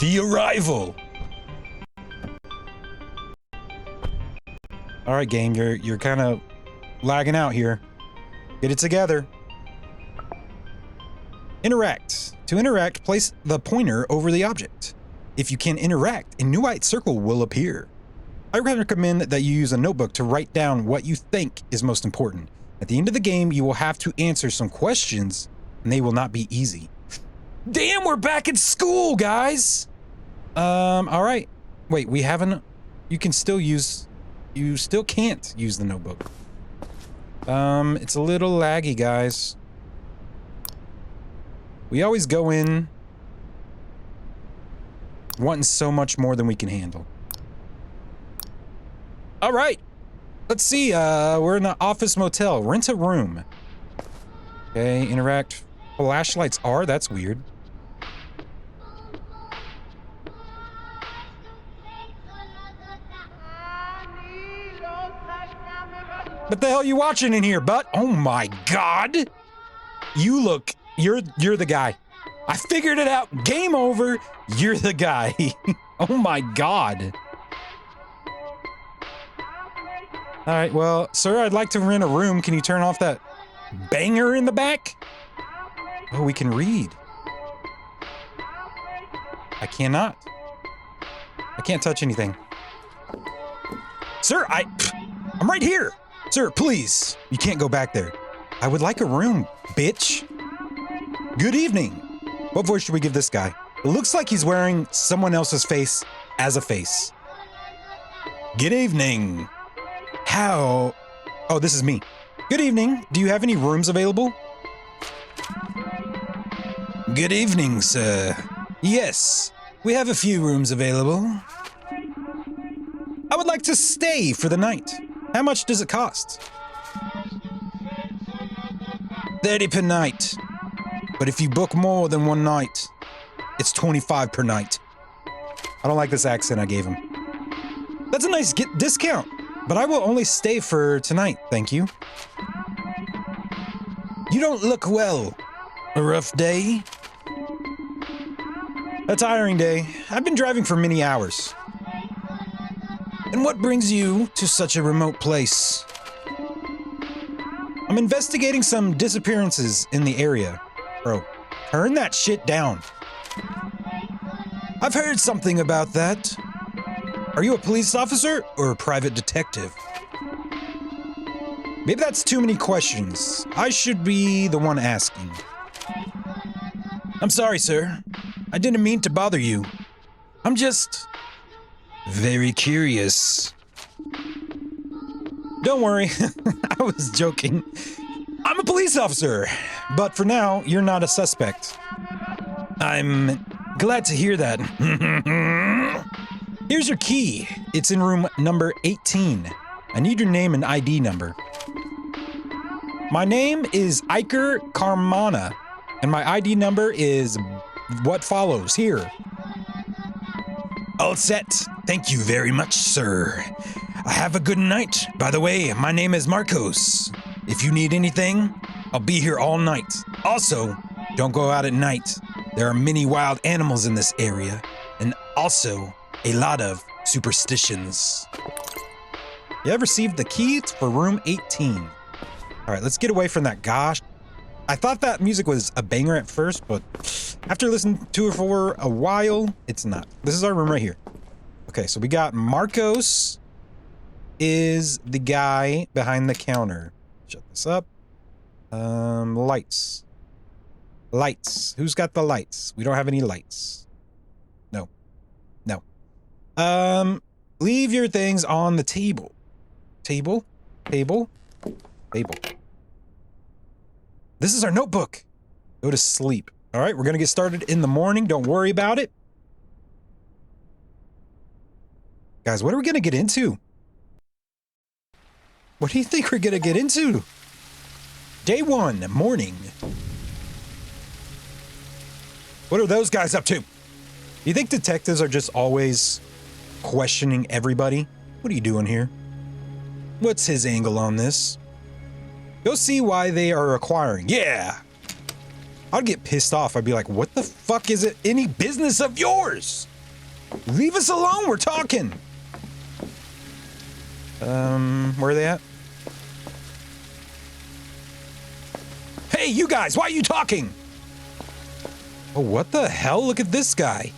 The arrival. All right, game, you're kind of lagging out here. Get it together. Interact. To interact, place the pointer over the object. If you can interact, a new white circle will appear. I recommend that you use a notebook to write down what you think is most important. At the end of the game, you will have to answer some questions, and they will not be easy. Damn, we're back at school, guys! All right. Wait, we haven't... You can still use... You still can't use the notebook. It's a little laggy, guys. We always go in wanting so much more than we can handle. All right. Let's see. We're in the office motel. Rent a room. Okay, interact. Flashlights are. That's weird. What the hell are you watching in here, butt? Oh my God. You look, you're the guy. I figured it out. Game over. You're the guy. Oh my God. All right, well, sir, I'd like to rent a room. Can you turn off that banger in the back? Oh, we can read. I cannot. I can't touch anything. Sir, I'm right here. Sir, please. You can't go back there. I would like a room, bitch. Good evening. What voice should we give this guy? It looks like he's wearing someone else's face as a face. Good evening. How? Oh, this is me. Good evening. Do you have any rooms available? Good evening, sir. Yes, we have a few rooms available. I would like to stay for the night. How much does it cost? 30 per night. But if you book more than one night, it's 25 per night. I don't like this accent I gave him. That's a nice discount, but I will only stay for tonight, thank you. You don't look well. A rough day? A tiring day. I've been driving for many hours. And what brings you to such a remote place? I'm investigating some disappearances in the area. Bro, turn that shit down. I've heard something about that. Are you a police officer or a private detective? Maybe that's too many questions. I should be the one asking. I'm sorry, sir. I didn't mean to bother you. I'm just... very curious. Don't worry, I was joking. I'm a police officer, but for now, you're not a suspect. I'm glad to hear that. Here's your key. It's in room number 18. I need your name and ID number. My name is Iker Carmana, and my ID number is what follows here. All set. Thank you very much, sir. Have a good night. By the way, my name is Marcos. If you need anything, I'll be here all night. Also, don't go out at night. There are many wild animals in this area, and also a lot of superstitions. You have received the key for room 18. All right, let's get away from that gosh. I thought that music was a banger at first, but after listening to it for a while, it's not. This is our room right here. Okay, so we got Marcos is the guy behind the counter. Shut this up. Lights. Lights. Who's got the lights? We don't have any lights. No. No. Leave your things on the table. Table? Table? Table. This is our notebook. Go to sleep. All right, we're going to get started in the morning. Don't worry about it. Guys, what are we going to get into? What do you think we're going to get into? Day 1, morning. What are those guys up to? You think detectives are just always questioning everybody? What are you doing here? What's his angle on this? Go see why they are acquiring. Yeah. I'd get pissed off. I'd be like, what the fuck is it any business of yours? Leave us alone, we're talking. Where are they at? Hey, you guys, why are you talking? Oh, what the hell? Look at this guy.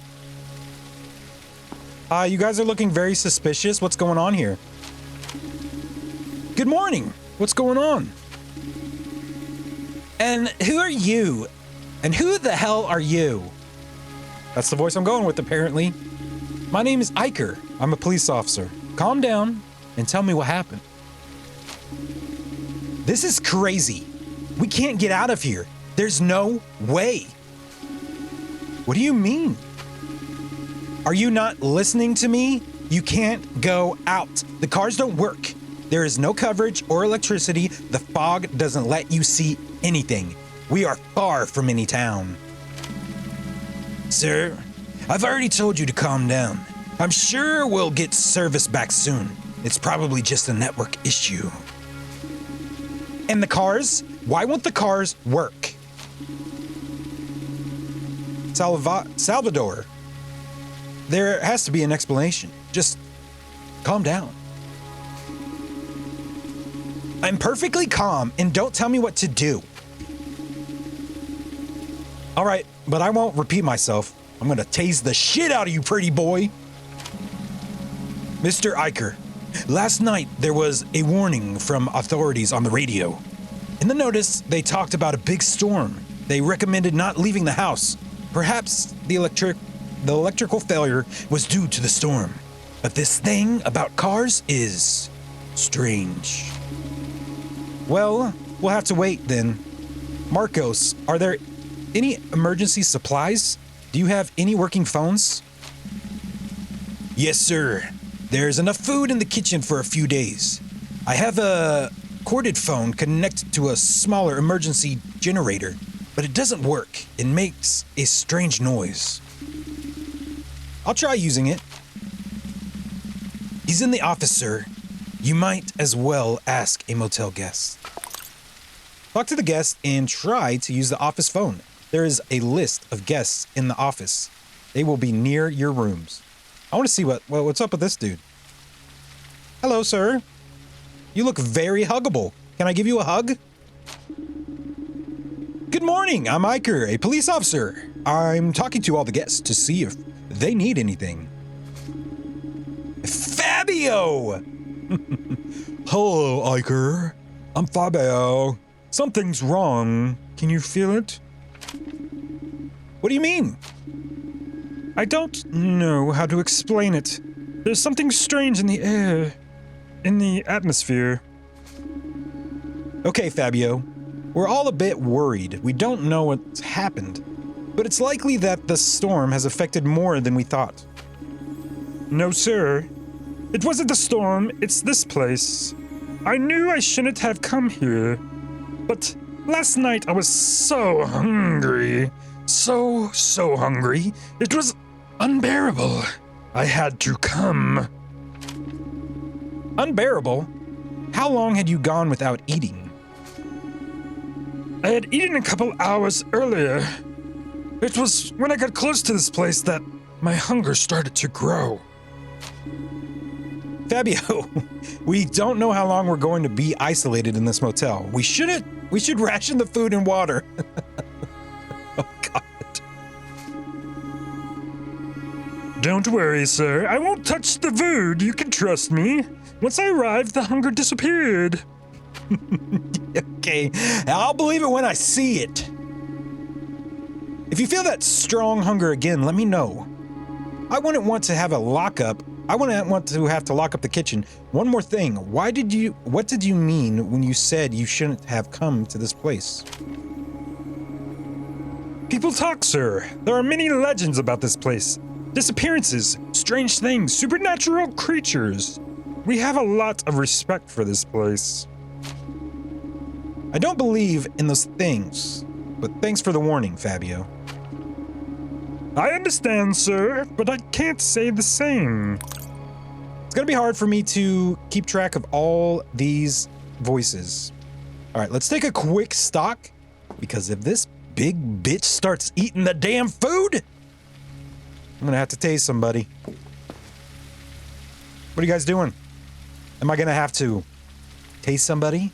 You guys are looking very suspicious. What's going on here? Good morning. What's going on? And who are you? And who the hell are you? That's the voice I'm going with, apparently. My name is Iker. I'm a police officer. Calm down and tell me what happened. This is crazy. We can't get out of here. There's no way. What do you mean? Are you not listening to me? You can't go out. The cars don't work. There is no coverage or electricity. The fog doesn't let you see anything. We are far from any town. Sir, I've already told you to calm down. I'm sure we'll get service back soon. It's probably just a network issue. And the cars? Why won't the cars work? Salvador. There has to be an explanation. Just calm down. I'm perfectly calm, and don't tell me what to do. All right, but I won't repeat myself. I'm gonna tase the shit out of you, pretty boy. Mr. Iker, last night there was a warning from authorities on the radio. In the notice, they talked about a big storm. They recommended not leaving the house. Perhaps the electrical failure was due to the storm. But this thing about cars is strange. Well, we'll have to wait then. Marcos, are there any emergency supplies? Do you have any working phones? Yes, sir. There's enough food in the kitchen for a few days. I have a corded phone connected to a smaller emergency generator, but it doesn't work. It makes a strange noise. I'll try using it. He's in the office, sir. You might as well ask a motel guest. Talk to the guest and try to use the office phone. There is a list of guests in the office. They will be near your rooms. I want to see what's up with this dude. Hello, sir. You look very huggable. Can I give you a hug? Good morning. I'm Iker, a police officer. I'm talking to all the guests to see if they need anything. Fabio! Hello, Iker. I'm Fabio. Something's wrong. Can you feel it? What do you mean? I don't know how to explain it. There's something strange in the air, in the atmosphere. Okay, Fabio. We're all a bit worried. We don't know what's happened, but it's likely that the storm has affected more than we thought. No, sir. It wasn't the storm, it's this place. I knew I shouldn't have come here, but last night I was so hungry. So hungry. It was unbearable. I had to come. Unbearable? How long had you gone without eating? I had eaten a couple hours earlier. It was when I got close to this place that my hunger started to grow. Fabio, we don't know how long we're going to be isolated in this motel. We should ration the food and water. Oh, God. Don't worry, sir. I won't touch the food. You can trust me. Once I arrived, the hunger disappeared. Okay, I'll believe it when I see it. If you feel that strong hunger again, let me know. I wouldn't want to have a lockup. I wouldn't want to have to lock up the kitchen. One more thing. What did you mean when you said you shouldn't have come to this place? People talk, sir. There are many legends about this place. Disappearances, strange things, supernatural creatures. We have a lot of respect for this place. I don't believe in those things, but thanks for the warning, Fabio. I understand, sir, but I can't say the same. It's gonna be hard for me to keep track of all these voices. All right, let's take a quick stock, because if this big bitch starts eating the damn food, I'm gonna have to tase somebody. What are you guys doing? Am I gonna have to tase somebody?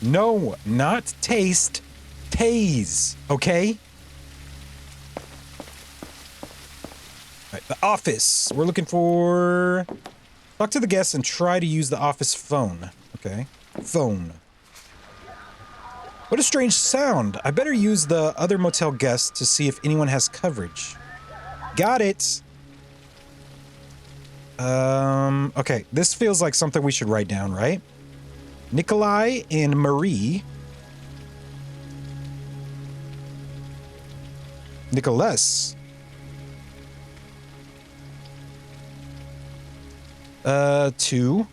No, not taste. Tase, okay? Alright, the office. We're looking for... Talk to the guests and try to use the office phone. Okay. Phone. What a strange sound. I better use the other motel guests to see if anyone has coverage. Got it. Okay. This feels like something we should write down, right? Nikolai and Marie. Nicholas. Two.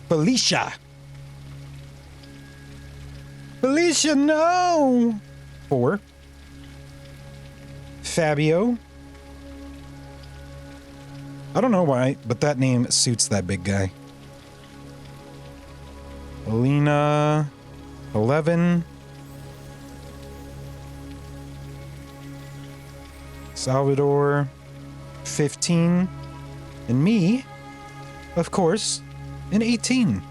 Felicia. Felicia, no! 4. Fabio. I don't know why, but that name suits that big guy. Alina. 11. Salvador. 15. And me, of course, in 18.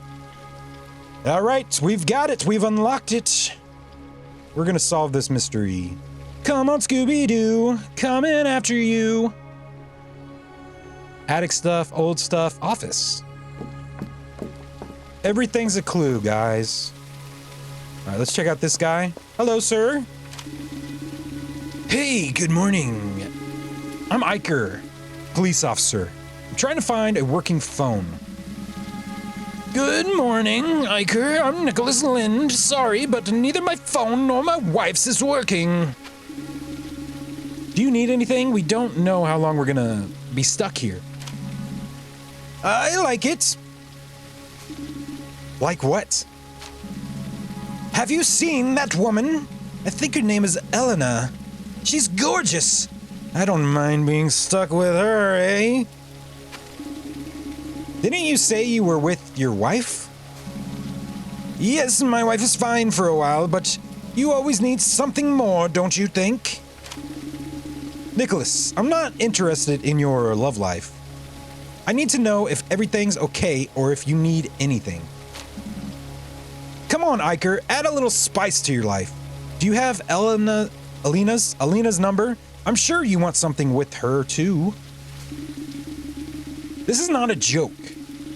All right, we've got it. We've unlocked it. We're gonna solve this mystery. Come on, Scooby-Doo. Coming after you. Attic stuff, old stuff, office. Everything's a clue, guys. All right, let's check out this guy. Hello, sir. Hey, good morning. I'm Iker, police officer. I'm trying to find a working phone. Good morning, Iker. I'm Nicholas Lind. Sorry, but neither my phone nor my wife's is working. Do you need anything? We don't know how long we're gonna be stuck here. I like it. Like what? Have you seen that woman? I think her name is Elena. She's gorgeous. I don't mind being stuck with her, eh? Didn't you say you were with your wife? Yes, my wife is fine for a while, but you always need something more, don't you think? Nicholas, I'm not interested in your love life. I need to know if everything's okay or if you need anything. Come on, Iker, add a little spice to your life. Do you have Alina's number? I'm sure you want something with her, too. This is not a joke.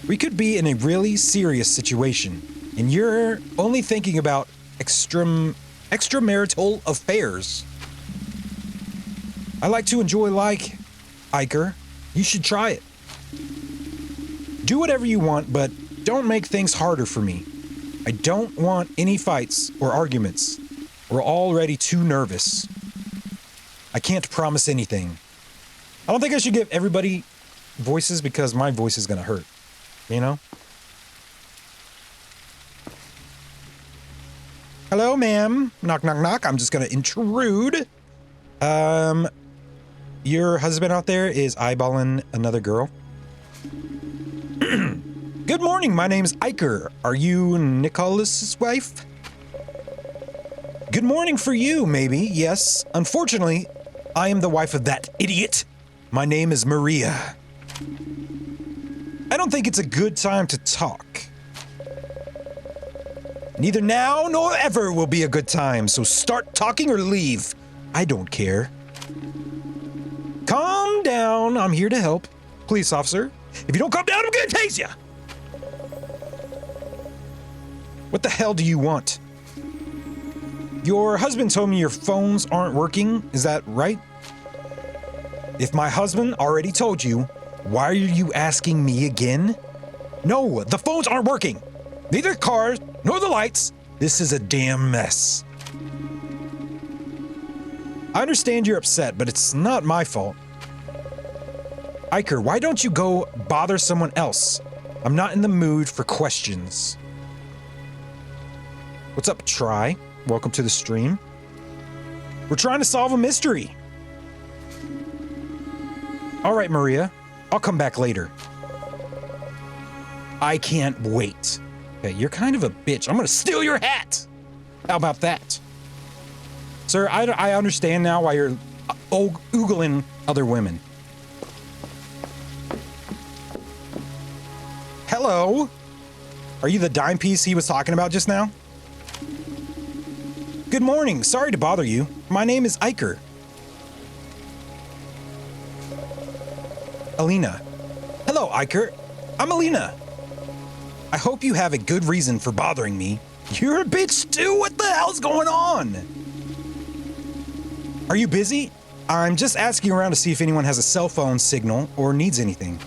We could be in a really serious situation, and you're only thinking about extramarital affairs. I like to enjoy life, Iker. You should try it. Do whatever you want, but don't make things harder for me. I don't want any fights or arguments. We're already too nervous. I can't promise anything. I don't think I should give everybody voices because my voice is gonna hurt. You know? Hello, ma'am. Knock, knock, knock. I'm just gonna intrude. Your husband out there is eyeballing another girl. Good morning. My name's Iker. Are you Nicholas's wife? Good morning for you, maybe. Yes. Unfortunately, I am the wife of that idiot. My name is Maria. I don't think it's a good time to talk. Neither now nor ever will be a good time, so start talking or leave. I don't care. Calm down. I'm here to help. Police officer. If you don't calm down, I'm gonna tase you. What the hell do you want? Your husband told me your phones aren't working. Is that right? If my husband already told you, why are you asking me again? No, the phones aren't working. Neither cars nor the lights. This is a damn mess. I understand you're upset, but it's not my fault. Iker, why don't you go bother someone else? I'm not in the mood for questions. What's up, Try? Welcome to the stream. We're trying to solve a mystery. All right, Maria. I'll come back later. I can't wait. Okay, you're kind of a bitch. I'm gonna steal your hat. How about that? Sir, I understand now why you're oogling other women. Hello? Are you the dime piece he was talking about just now? Good morning. Sorry to bother you. My name is Iker. Alina. Hello, Iker. I'm Alina. I hope you have a good reason for bothering me. You're a bitch too? What the hell's going on? Are you busy? I'm just asking around to see if anyone has a cell phone signal or needs anything.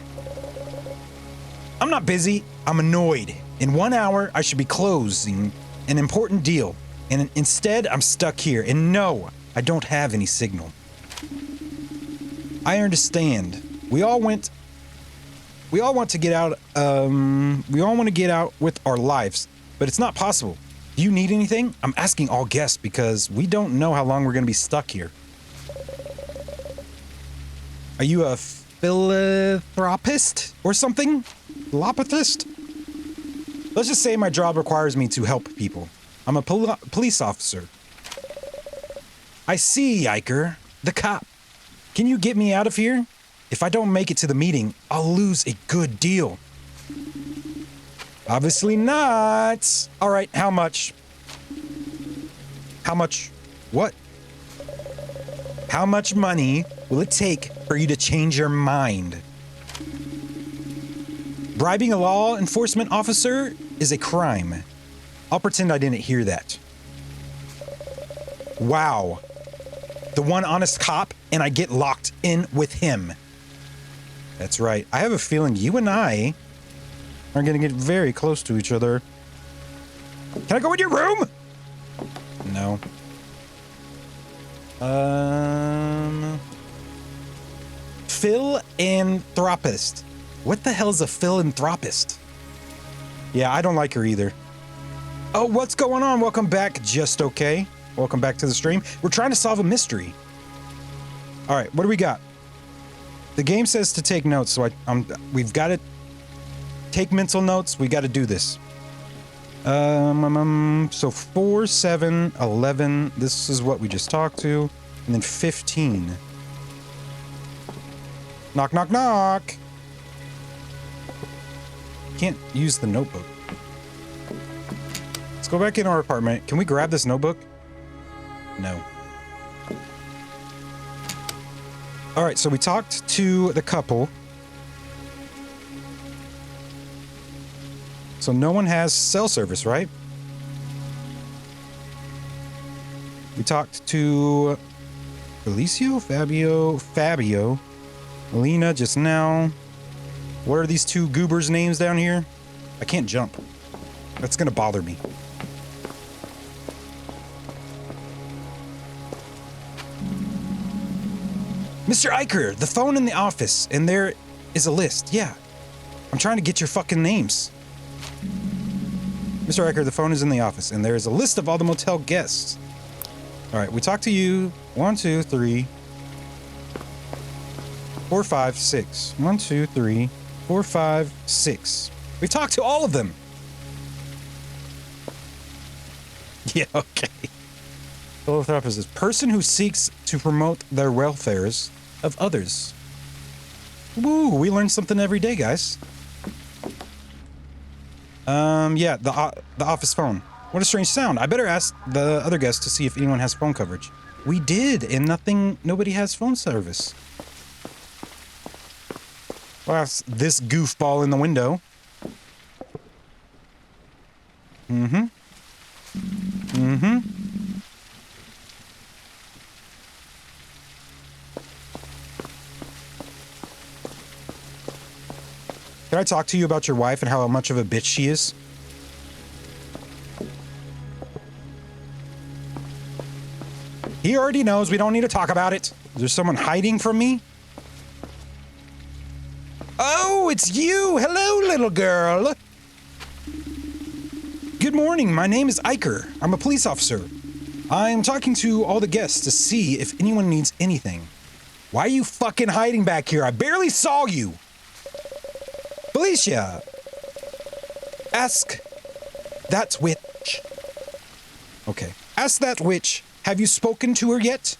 I'm not busy. I'm annoyed. In 1 hour, I should be closing an important deal. And instead, I'm stuck here. And no, I don't have any signal. I understand. We all want to get out with our lives, but it's not possible. Do you need anything? I'm asking all guests because we don't know how long we're going to be stuck here. Are you a philanthropist or something? Philanthropist? Let's just say my job requires me to help people. I'm a police officer. I see, Iker. The cop. Can you get me out of here? If I don't make it to the meeting, I'll lose a good deal. Obviously not. All right, how much? How much? What? How much money will it take for you to change your mind? Bribing a law enforcement officer is a crime. I'll pretend I didn't hear that. Wow. The one honest cop, and I get locked in with him. That's right. I have a feeling you and I are going to get very close to each other. Can I go in your room? No. Philanthropist. What the hell is a philanthropist? Yeah, I don't like her either. Oh, what's going on? Welcome back, Just Okay. Welcome back to the stream. We're trying to solve a mystery. All right, what do we got? The game says to take notes, so we've got to take mental notes. We got to do this. So 4, 7, 11. This is what we just talked to, and then 15. Knock, knock, knock. Can't use the notebook. Let's go back in our apartment. Can we grab this notebook? No. All right, so we talked to the couple. So no one has cell service, right? We talked to Felicio, Fabio, Alina just now. What are these two goobers' names down here? I can't jump. That's gonna bother me. Mr. Iker, the phone in the office, and there is a list. Yeah. I'm trying to get your fucking names. Mr. Iker, the phone is in the office, and there is a list of all the motel guests. All right, we talked to you. 1, 2, 3, 4, 5, 6. 1, 2, 3, 4, 5, 6. We talked to all of them. Yeah, okay. Philanthropist is a person who seeks to promote their welfares of others. Woo, we learn something every day, guys. Yeah, the office phone. What a strange sound. I better ask the other guests to see if anyone has phone coverage. We did, and nobody has phone service. Well, that's this goofball in the window. Mm-hmm. Mm-hmm. Can I talk to you about your wife and how much of a bitch she is? He already knows. We don't need to talk about it. Is there someone hiding from me? Oh, it's you. Hello, little girl. Good morning. My name is Iker. I'm a police officer. I'm talking to all the guests to see if anyone needs anything. Why are you fucking hiding back here? I barely saw you. Felicia, ask that witch. Okay. Ask that witch Have you spoken to her yet?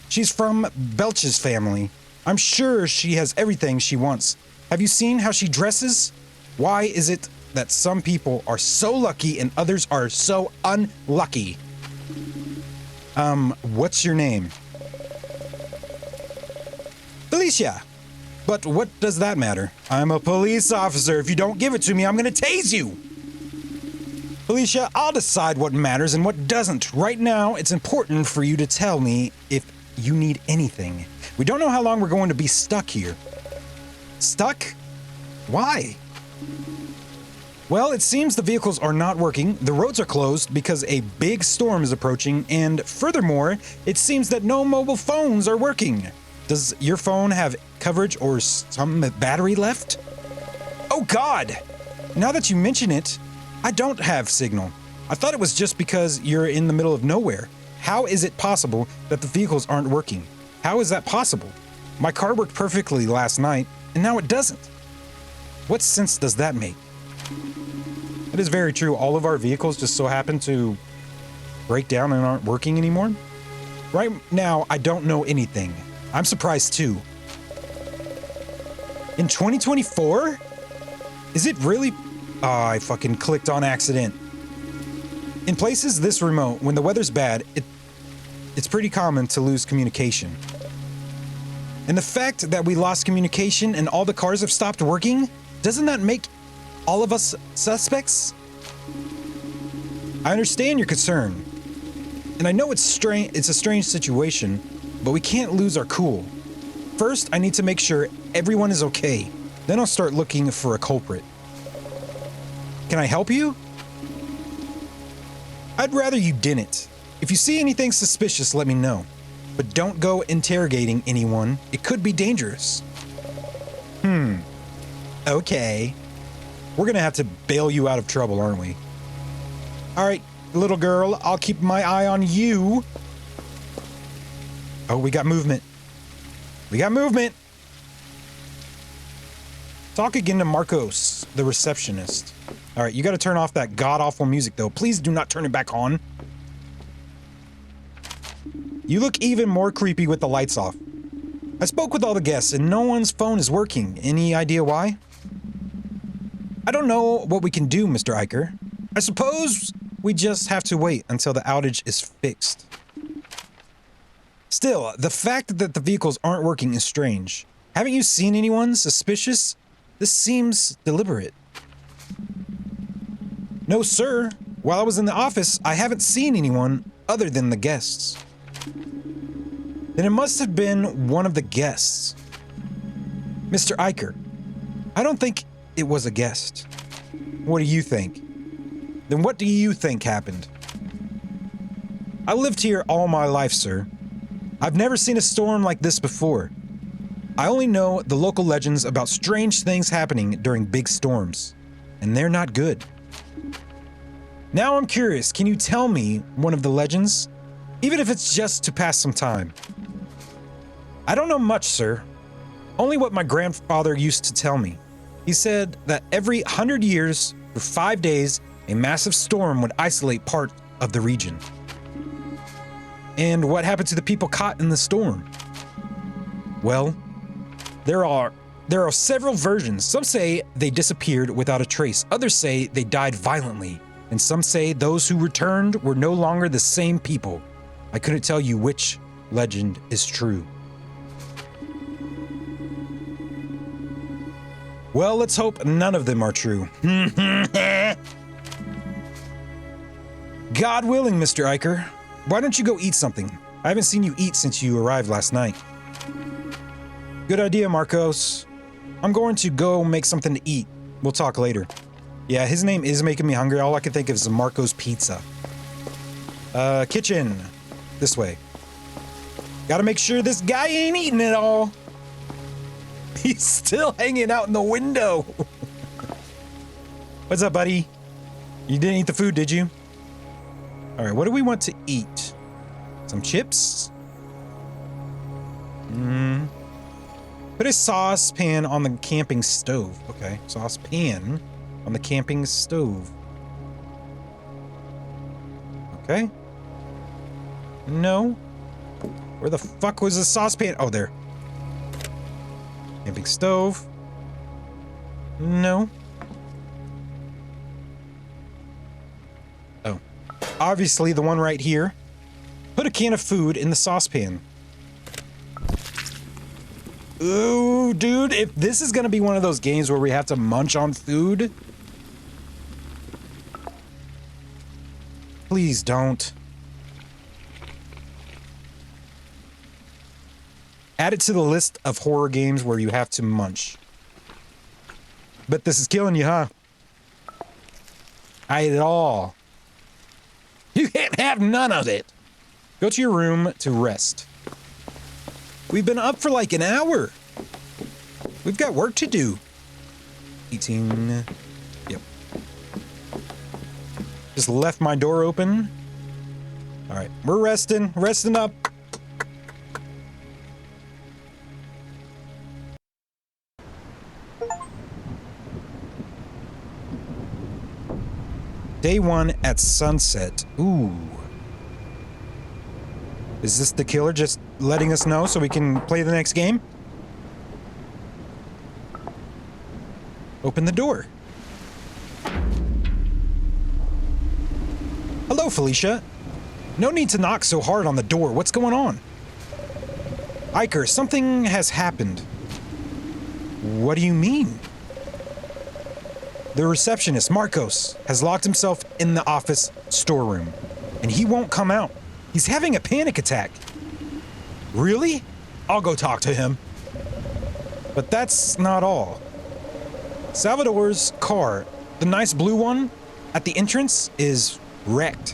She's from Belch's family. I'm sure she has everything she wants. Have you seen how she dresses? Why is it that some people are so lucky and others are so unlucky? What's your name? Felicia. But what does that matter? I'm a police officer. If you don't give it to me, I'm gonna tase you. Felicia, I'll decide what matters and what doesn't. Right now, it's important for you to tell me if you need anything. We don't know how long we're going to be stuck here. Stuck? Why? Well, it seems the vehicles are not working, the roads are closed because a big storm is approaching, and furthermore, it seems that no mobile phones are working. Does your phone have coverage or some battery left? Oh God! Now that you mention it, I don't have signal. I thought it was just because you're in the middle of nowhere. How is it possible that the vehicles aren't working? How is that possible? My car worked perfectly last night, and now it doesn't. What sense does that make? It is very true. All of our vehicles just so happen to break down and aren't working anymore. Right now, I don't know anything. I'm surprised too. In 2024? Is it really? Oh, I fucking clicked on accident. In places this remote, when the weather's bad, it's pretty common to lose communication. And the fact that we lost communication and all the cars have stopped working, doesn't that make all of us suspects? I understand your concern. And I know it's a strange situation, but we can't lose our cool. First, I need to make sure everyone is okay. Then I'll start looking for a culprit. Can I help you? I'd rather you didn't. If you see anything suspicious, let me know. But don't go interrogating anyone. It could be dangerous. Okay. We're gonna have to bail you out of trouble, aren't we? All right, little girl, I'll keep my eye on you. Oh, we got movement. We got movement. Talk again to Marcos, the receptionist. All right, you got to turn off that god-awful music, though. Please do not turn it back on. You look even more creepy with the lights off. I spoke with all the guests, and no one's phone is working. Any idea why? I don't know what we can do, Mr. Eicher. I suppose we just have to wait until the outage is fixed. Still, the fact that the vehicles aren't working is strange. Haven't you seen anyone suspicious? This seems deliberate. No, sir. While I was in the office, I haven't seen anyone other than the guests. Then it must have been one of the guests. Mr. Eicher, I don't think it was a guest. What do you think? Then what do you think happened? I lived here all my life, sir. I've never seen a storm like this before. I only know the local legends about strange things happening during big storms, and they're not good. Now I'm curious, can you tell me one of the legends? Even if it's just to pass some time. I don't know much, sir. Only what my grandfather used to tell me. He said that every 100 years, for 5 days, a massive storm would isolate part of the region. And what happened to the people caught in the storm? Well, there are several versions. Some say they disappeared without a trace. Others say they died violently. And some say those who returned were no longer the same people. I couldn't tell you which legend is true. Well, let's hope none of them are true. God willing, Mr. Eicher. Why don't you go eat something? I haven't seen you eat since you arrived last night. Good idea, Marcos. I'm going to go make something to eat. We'll talk later. Yeah, his name is making me hungry. All I can think of is Marcos Pizza. Kitchen. This way. Gotta make sure this guy ain't eating it all. He's still hanging out in the window. What's up, buddy? You didn't eat the food, did you? All right, what do we want to eat? Some chips? Put a saucepan on the camping stove. Okay, saucepan on the camping stove. Okay. No. Where the fuck was the saucepan? Oh, there. Camping stove. No. Oh. Obviously, the one right here. Put a can of food in the saucepan. Ooh, dude, if this is gonna be one of those games where we have to munch on food... Please don't. Add it to the list of horror games where you have to munch. But this is killing you, huh? I ate it all. You can't have none of it. Go to your room to rest. We've been up for like an hour. We've got work to do. 18. Yep. Just left my door open. All right, we're resting up. Day 1 at sunset. Ooh. Is this the killer just letting us know so we can play the next game? Open the door. Hello, Felicia. No need to knock so hard on the door. What's going on? Iker, something has happened. What do you mean? The receptionist, Marcos, has locked himself in the office storeroom, and he won't come out. He's having a panic attack. Really? I'll go talk to him. But that's not all. Salvador's car, the nice blue one, at the entrance, is wrecked.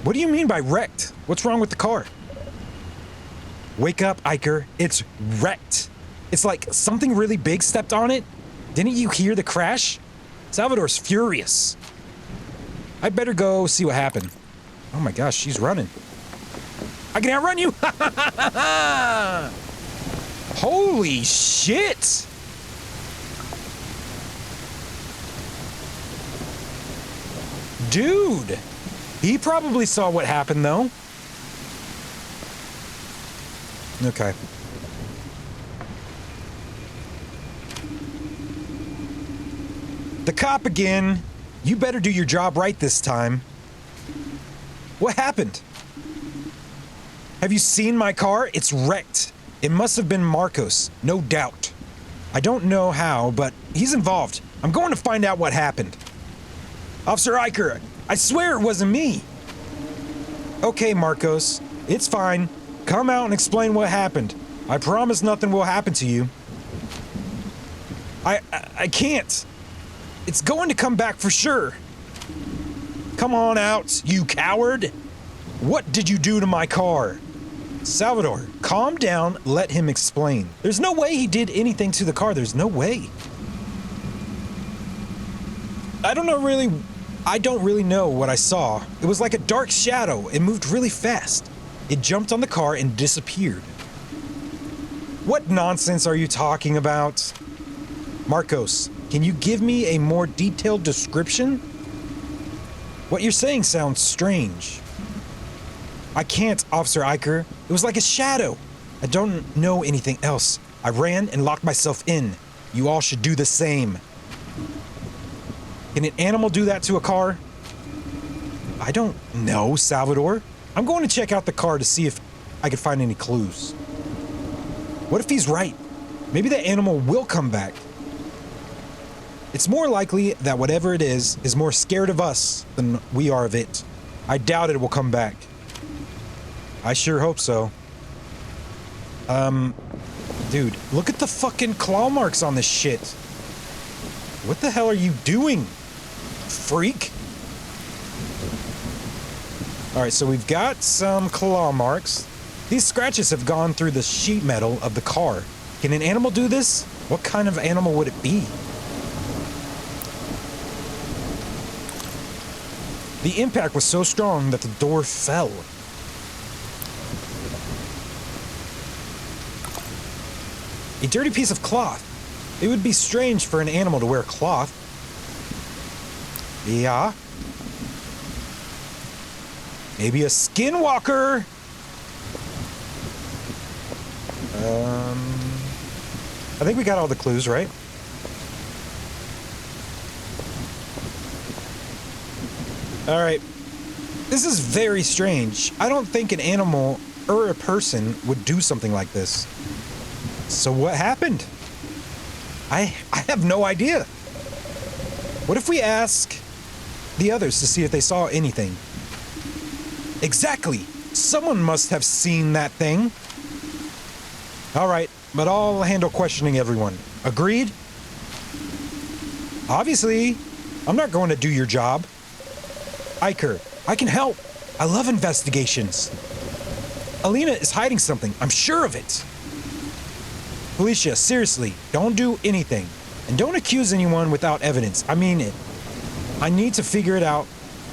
What do you mean by wrecked? What's wrong with the car? Wake up, Iker. It's wrecked. It's like something really big stepped on it. Didn't you hear the crash? Salvador's furious. I'd better go see what happened. Oh my gosh, she's running. I can outrun you! Holy shit! Dude! He probably saw what happened, though. Okay. The cop again. You better do your job right this time. What happened? Have you seen my car? It's wrecked. It must have been Marcos, no doubt. I don't know how, but he's involved. I'm going to find out what happened. Officer Iker, I swear it wasn't me. Okay, Marcos, it's fine. Come out and explain what happened. I promise nothing will happen to you. I can't. It's going to come back for sure. Come on out, you coward. What did you do to my car? Salvador, calm down, let him explain. There's no way he did anything to the car. There's no way. I don't really know what I saw. It was like a dark shadow. It moved really fast. It jumped on the car and disappeared. What nonsense are you talking about? Marcos, can you give me a more detailed description? What you're saying sounds strange. I can't, Officer Iker. It was like a shadow. I don't know anything else. I ran and locked myself in. You all should do the same. Can an animal do that to a car? I don't know, Salvador. I'm going to check out the car to see if I can find any clues. What if he's right? Maybe the animal will come back. It's more likely that whatever it is more scared of us than we are of it. I doubt it will come back. I sure hope so. Dude, look at the fucking claw marks on this shit. What the hell are you doing, freak? Alright, so we've got some claw marks. These scratches have gone through the sheet metal of the car. Can an animal do this? What kind of animal would it be? The impact was so strong that the door fell. A dirty piece of cloth. It would be strange for an animal to wear cloth. Yeah. Maybe a skinwalker. I think we got all the clues, right? All right. This is very strange. I don't think an animal or a person would do something like this. So what happened? I have no idea. What if we ask the others to see if they saw anything? Exactly. Someone must have seen that thing. All right, but I'll handle questioning everyone. Agreed? Obviously, I'm not going to do your job. Iker, I can help. I love investigations. Alina is hiding something. I'm sure of it. Felicia, seriously, don't do anything. And don't accuse anyone without evidence. I mean it. I need to figure it out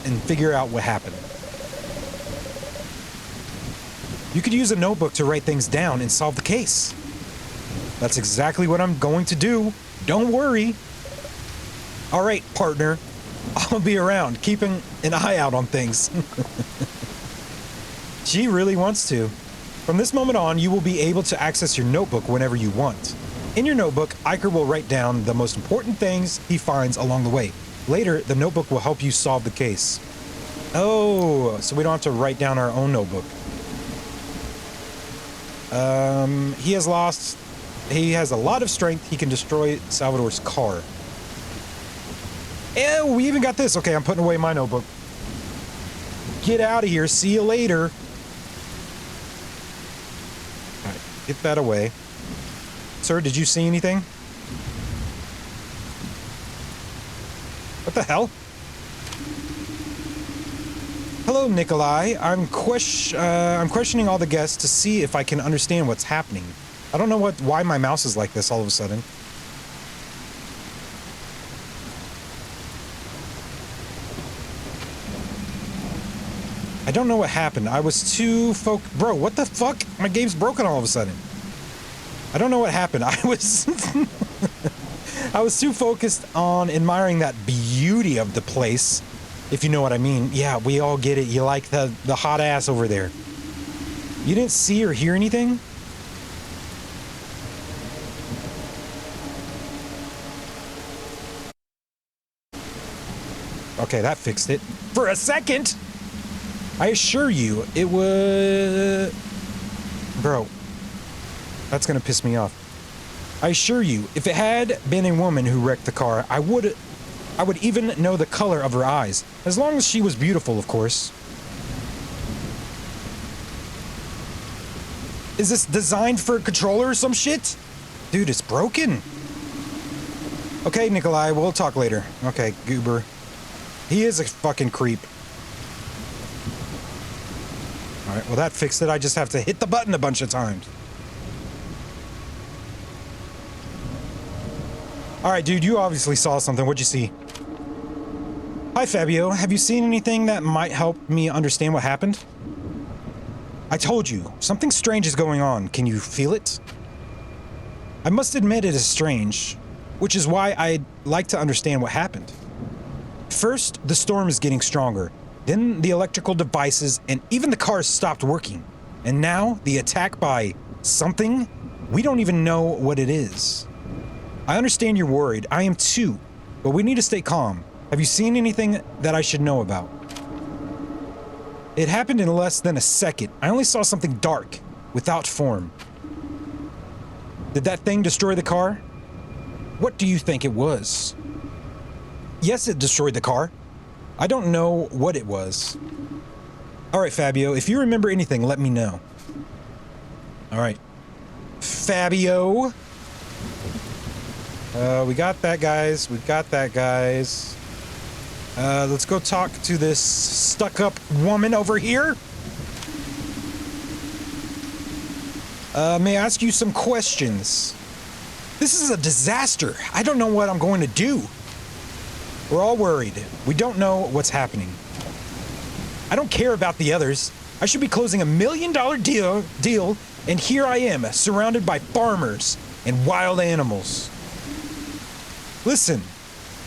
and figure out what happened. You could use a notebook to write things down and solve the case. That's exactly what I'm going to do. Don't worry. All right, partner. I'll be around, keeping an eye out on things. She really wants to. From this moment on, you will be able to access your notebook whenever you want. In your notebook, Iker will write down the most important things he finds along the way. Later, the notebook will help you solve the case. Oh, so we don't have to write down our own notebook. He has a lot of strength. He can destroy Salvador's car. Oh, we even got this. Okay, I'm putting away my notebook. Get out of here. See you later. All right, get that away. Sir, did you see anything? What the hell? Hello, Nikolai. I'm questioning all the guests to see if I can understand what's happening. I don't know why my mouse is like this all of a sudden. I don't know what happened. I was too Bro, what the fuck? My game's broken all of a sudden. I don't know what happened. I was too focused on admiring that beauty of the place, if you know what I mean. Yeah, we all get it. You like the hot ass over there. You didn't see or hear anything? Okay, that fixed it. For a second! I assure you, it was... Bro, that's gonna piss me off. I assure you, if it had been a woman who wrecked the car, I would even know the color of her eyes. As long as she was beautiful, of course. Is this designed for a controller or some shit? Dude, it's broken. Okay, Nikolai, we'll talk later. Okay, goober. He is a fucking creep. Alright, well that fixed it. I just have to hit the button a bunch of times. Alright, dude, you obviously saw something. What'd you see? Hi, Fabio. Have you seen anything that might help me understand what happened? I told you, something strange is going on. Can you feel it? I must admit it is strange, which is why I'd like to understand what happened. First, the storm is getting stronger. Then the electrical devices and even the cars stopped working. And now the attack by something? We don't even know what it is. I understand you're worried. I am too. But we need to stay calm. Have you seen anything that I should know about? It happened in less than a second. I only saw something dark, without form. Did that thing destroy the car? What do you think it was? Yes, it destroyed the car. I don't know what it was. Alright, Fabio, if you remember anything, let me know. Alright. Fabio. We got that, guys. We got that, guys. Let's go talk to this stuck-up woman over here. May I ask you some questions? This is a disaster. I don't know what I'm going to do. We're all worried. We don't know what's happening. I don't care about the others. I should be closing $1 million deal, and here I am, surrounded by farmers and wild animals. Listen,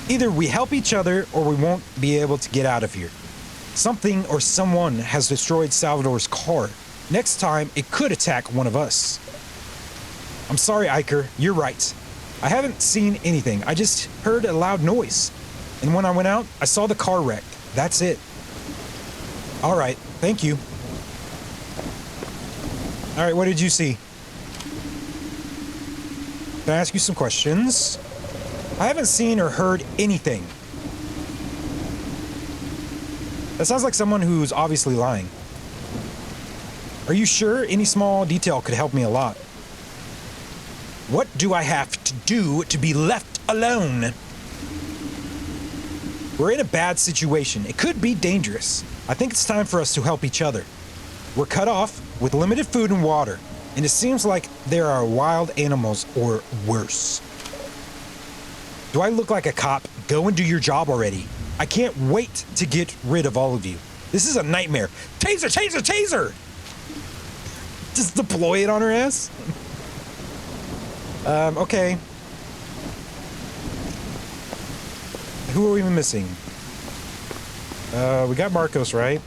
either we help each other or we won't be able to get out of here. Something or someone has destroyed Salvador's car. Next time, it could attack one of us. I'm sorry, Iker. You're right. I haven't seen anything. I just heard a loud noise. And when I went out, I saw the car wreck. That's it. All right. Thank you. All right. What did you see? Can I ask you some questions? I haven't seen or heard anything. That sounds like someone who's obviously lying. Are you sure? Any small detail could help me a lot. What do I have to do to be left alone? We're in a bad situation. It could be dangerous. I think it's time for us to help each other. We're cut off with limited food and water, and it seems like there are wild animals or worse. Do I look like a cop? Go and do your job already. I can't wait to get rid of all of you. This is a nightmare. Taser, taser, taser! Just deploy it on her ass? Okay. Who are we missing? We got Marcos, right?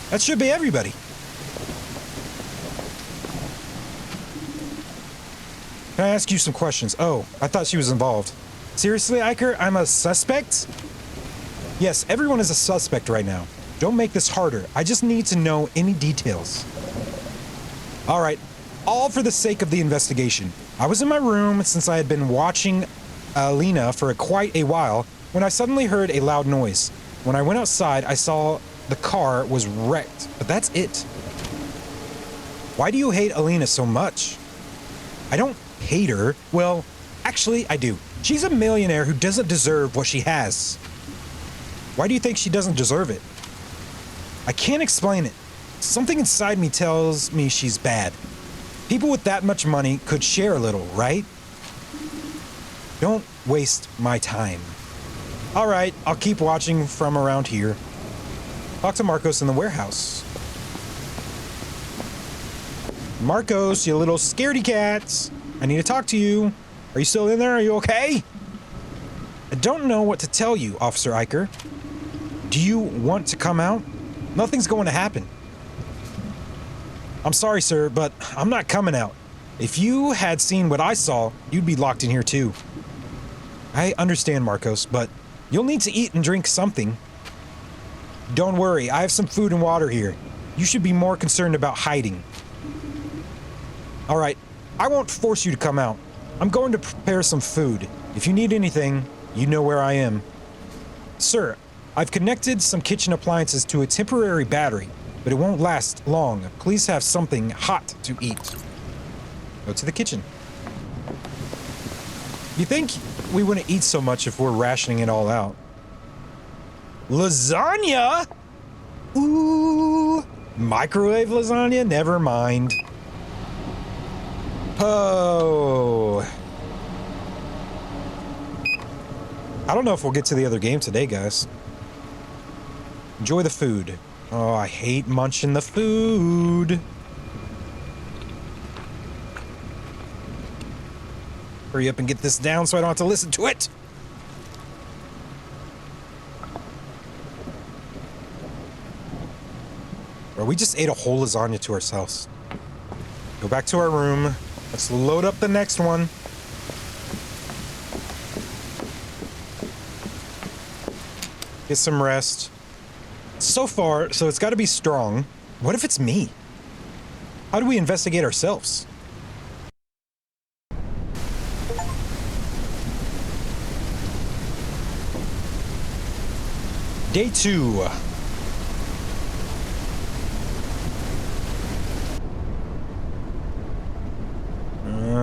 That should be everybody. Can I ask you some questions? Oh, I thought she was involved. Seriously, Iker? I'm a suspect? Yes, everyone is a suspect right now. Don't make this harder. I just need to know any details. All right, all for the sake of the investigation. I was in my room since I had been watching Alina for quite a while when I suddenly heard a loud noise. When I went outside, I saw the car was wrecked, but that's it. Why do you hate Alina so much? I don't hate her. Well, actually, I do. She's a millionaire who doesn't deserve what she has. Why do you think she doesn't deserve it? I can't explain it. Something inside me tells me she's bad. People with that much money could share a little, right? Don't waste my time. All right, I'll keep watching from around here. Talk to Marcos in the warehouse. Marcos, you little scaredy cats. I need to talk to you. Are you still in there? Are you okay? I don't know what to tell you, Officer Iker. Do you want to come out? Nothing's going to happen. I'm sorry, sir, but I'm not coming out. If you had seen what I saw, you'd be locked in here too. I understand, Marcos, but you'll need to eat and drink something. Don't worry, I have some food and water here. You should be more concerned about hiding. All right, I won't force you to come out. I'm going to prepare some food. If you need anything, you know where I am. Sir, I've connected some kitchen appliances to a temporary battery, but it won't last long. Please have something hot to eat. Go to the kitchen. You think we wouldn't eat so much if we're rationing it all out? Lasagna? Ooh, microwave lasagna? Never mind. Oh. I don't know if we'll get to the other game today, guys. Enjoy the food. Oh, I hate munching the food. Hurry up and get this down so I don't have to listen to it. Bro, we just ate a whole lasagna to ourselves. Go back to our room. Let's load up the next one. Get some rest. So far, so it's got to be strong. What if it's me? How do we investigate ourselves? Day 2.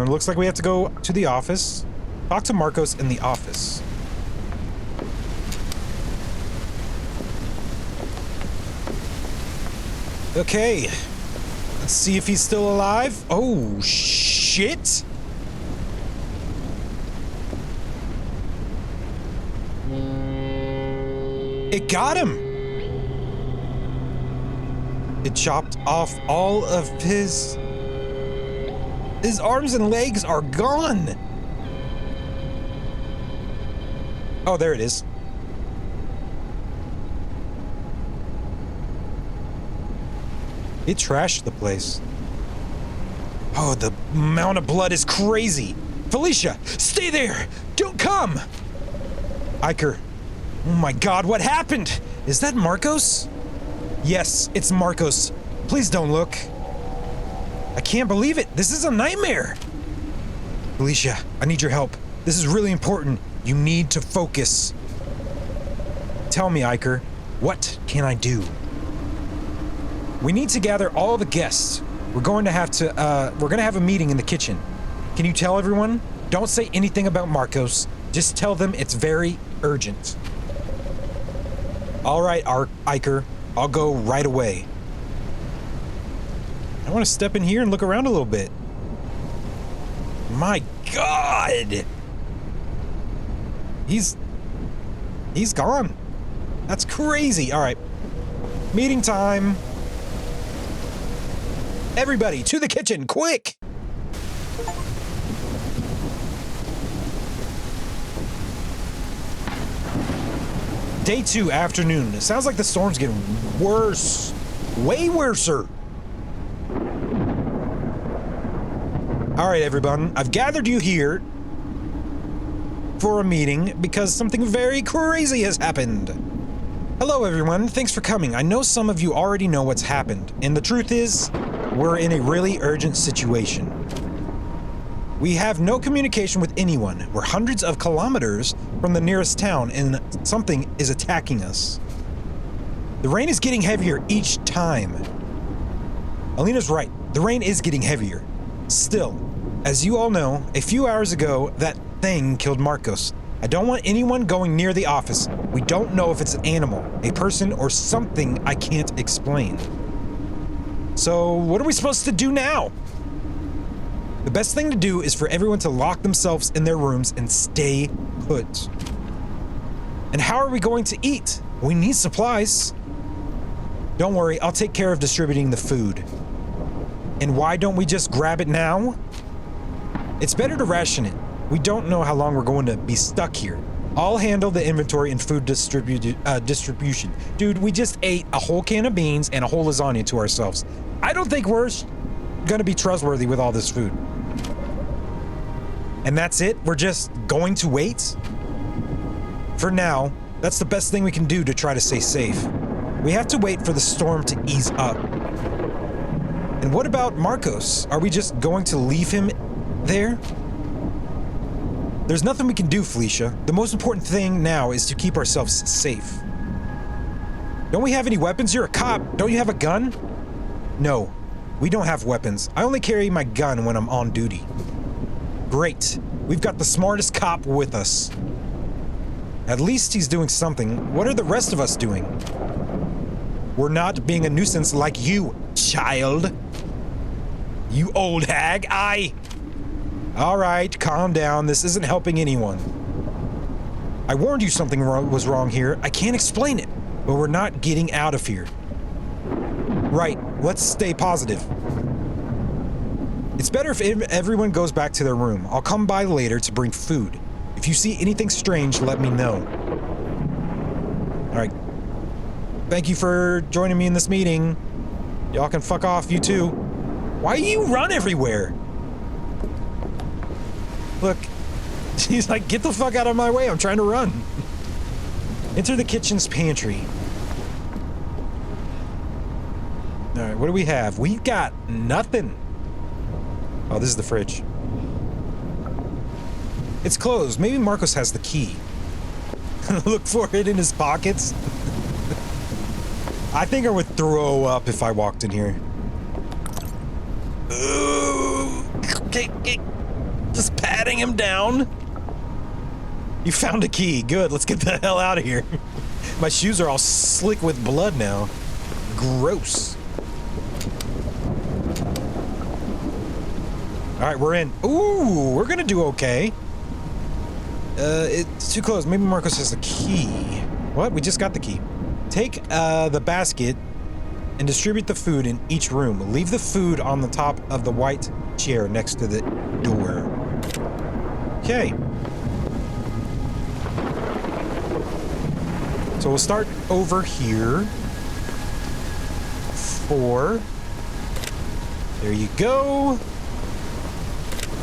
Looks like we have to go to the office. Talk to Marcos in the office. Okay. Let's see if he's still alive. Oh, shit. It got him. It chopped off all of his arms and legs are gone. Oh, there it is. It trashed the place. Oh, the amount of blood is crazy. Felicia, stay there! Don't come! Iker. Oh my god, what happened? Is that Marcos? Yes, it's Marcos. Please don't look. I can't believe it. This is a nightmare. Felicia, I need your help. This is really important. You need to focus. Tell me, Iker, what can I do? We need to gather all the guests. We're going to have a meeting in the kitchen. Can you tell everyone? Don't say anything about Marcos. Just tell them it's very urgent. All right, Iker. I'll go right away. I want to step in here and look around a little bit. My God! He's gone. That's crazy. All right. Meeting time. Everybody, to the kitchen, quick! Day 2, afternoon. It sounds like the storm's getting worse. Way worser. All right, everyone. I've gathered you here for a meeting because something very crazy has happened. Hello, everyone. Thanks for coming. I know some of you already know what's happened, and the truth is, we're in a really urgent situation. We have no communication with anyone. We're hundreds of kilometers from the nearest town, and something is attacking us. The rain is getting heavier each time. Alina's right. The rain is getting heavier. Still, as you all know, a few hours ago, that thing killed Marcos. I don't want anyone going near the office. We don't know if it's an animal, a person, or something I can't explain. So, what are we supposed to do now? The best thing to do is for everyone to lock themselves in their rooms and stay put. And how are we going to eat? We need supplies. Don't worry, I'll take care of distributing the food. And why don't we just grab it now? It's better to ration it. We don't know how long we're going to be stuck here. I'll handle the inventory and food distribution. Dude, we just ate a whole can of beans and a whole lasagna to ourselves. I don't think we're gonna be trustworthy with all this food. And that's it? We're just going to wait? For now, that's the best thing we can do to try to stay safe. We have to wait for the storm to ease up. And what about Marcos? Are we just going to leave him there? There's nothing we can do, Felicia. The most important thing now is to keep ourselves safe. Don't we have any weapons? You're a cop. Don't you have a gun? No, we don't have weapons. I only carry my gun when I'm on duty. Great. We've got the smartest cop with us. At least he's doing something. What are the rest of us doing? We're not being a nuisance like you, child. You old hag. All right, calm down. This isn't helping anyone. I warned you something was wrong here. I can't explain it, but we're not getting out of here. Right, let's stay positive. It's better if everyone goes back to their room. I'll come by later to bring food. If you see anything strange, let me know. All right. Thank you for joining me in this meeting. Y'all can fuck off, you too. Why do you run everywhere? Look, he's like, get the fuck out of my way, I'm trying to run. Enter the kitchen's pantry. All right, what do we have? We've got nothing. Oh, this is the fridge. It's closed. Maybe Marcos has the key. Look for it in his pockets. I think I would throw up if I walked in here. Ooh, okay. Just patting him down. You found a key. Good. Let's get the hell out of here. My shoes are all slick with blood now. Gross. All right, we're in. Ooh, we're gonna do okay. It's too close. Maybe Marcos has the key. What? We just got the key. Take the basket and distribute the food in each room. Leave the food on the top of the white chair next to the door. Okay. So we'll start over here. 4. There you go.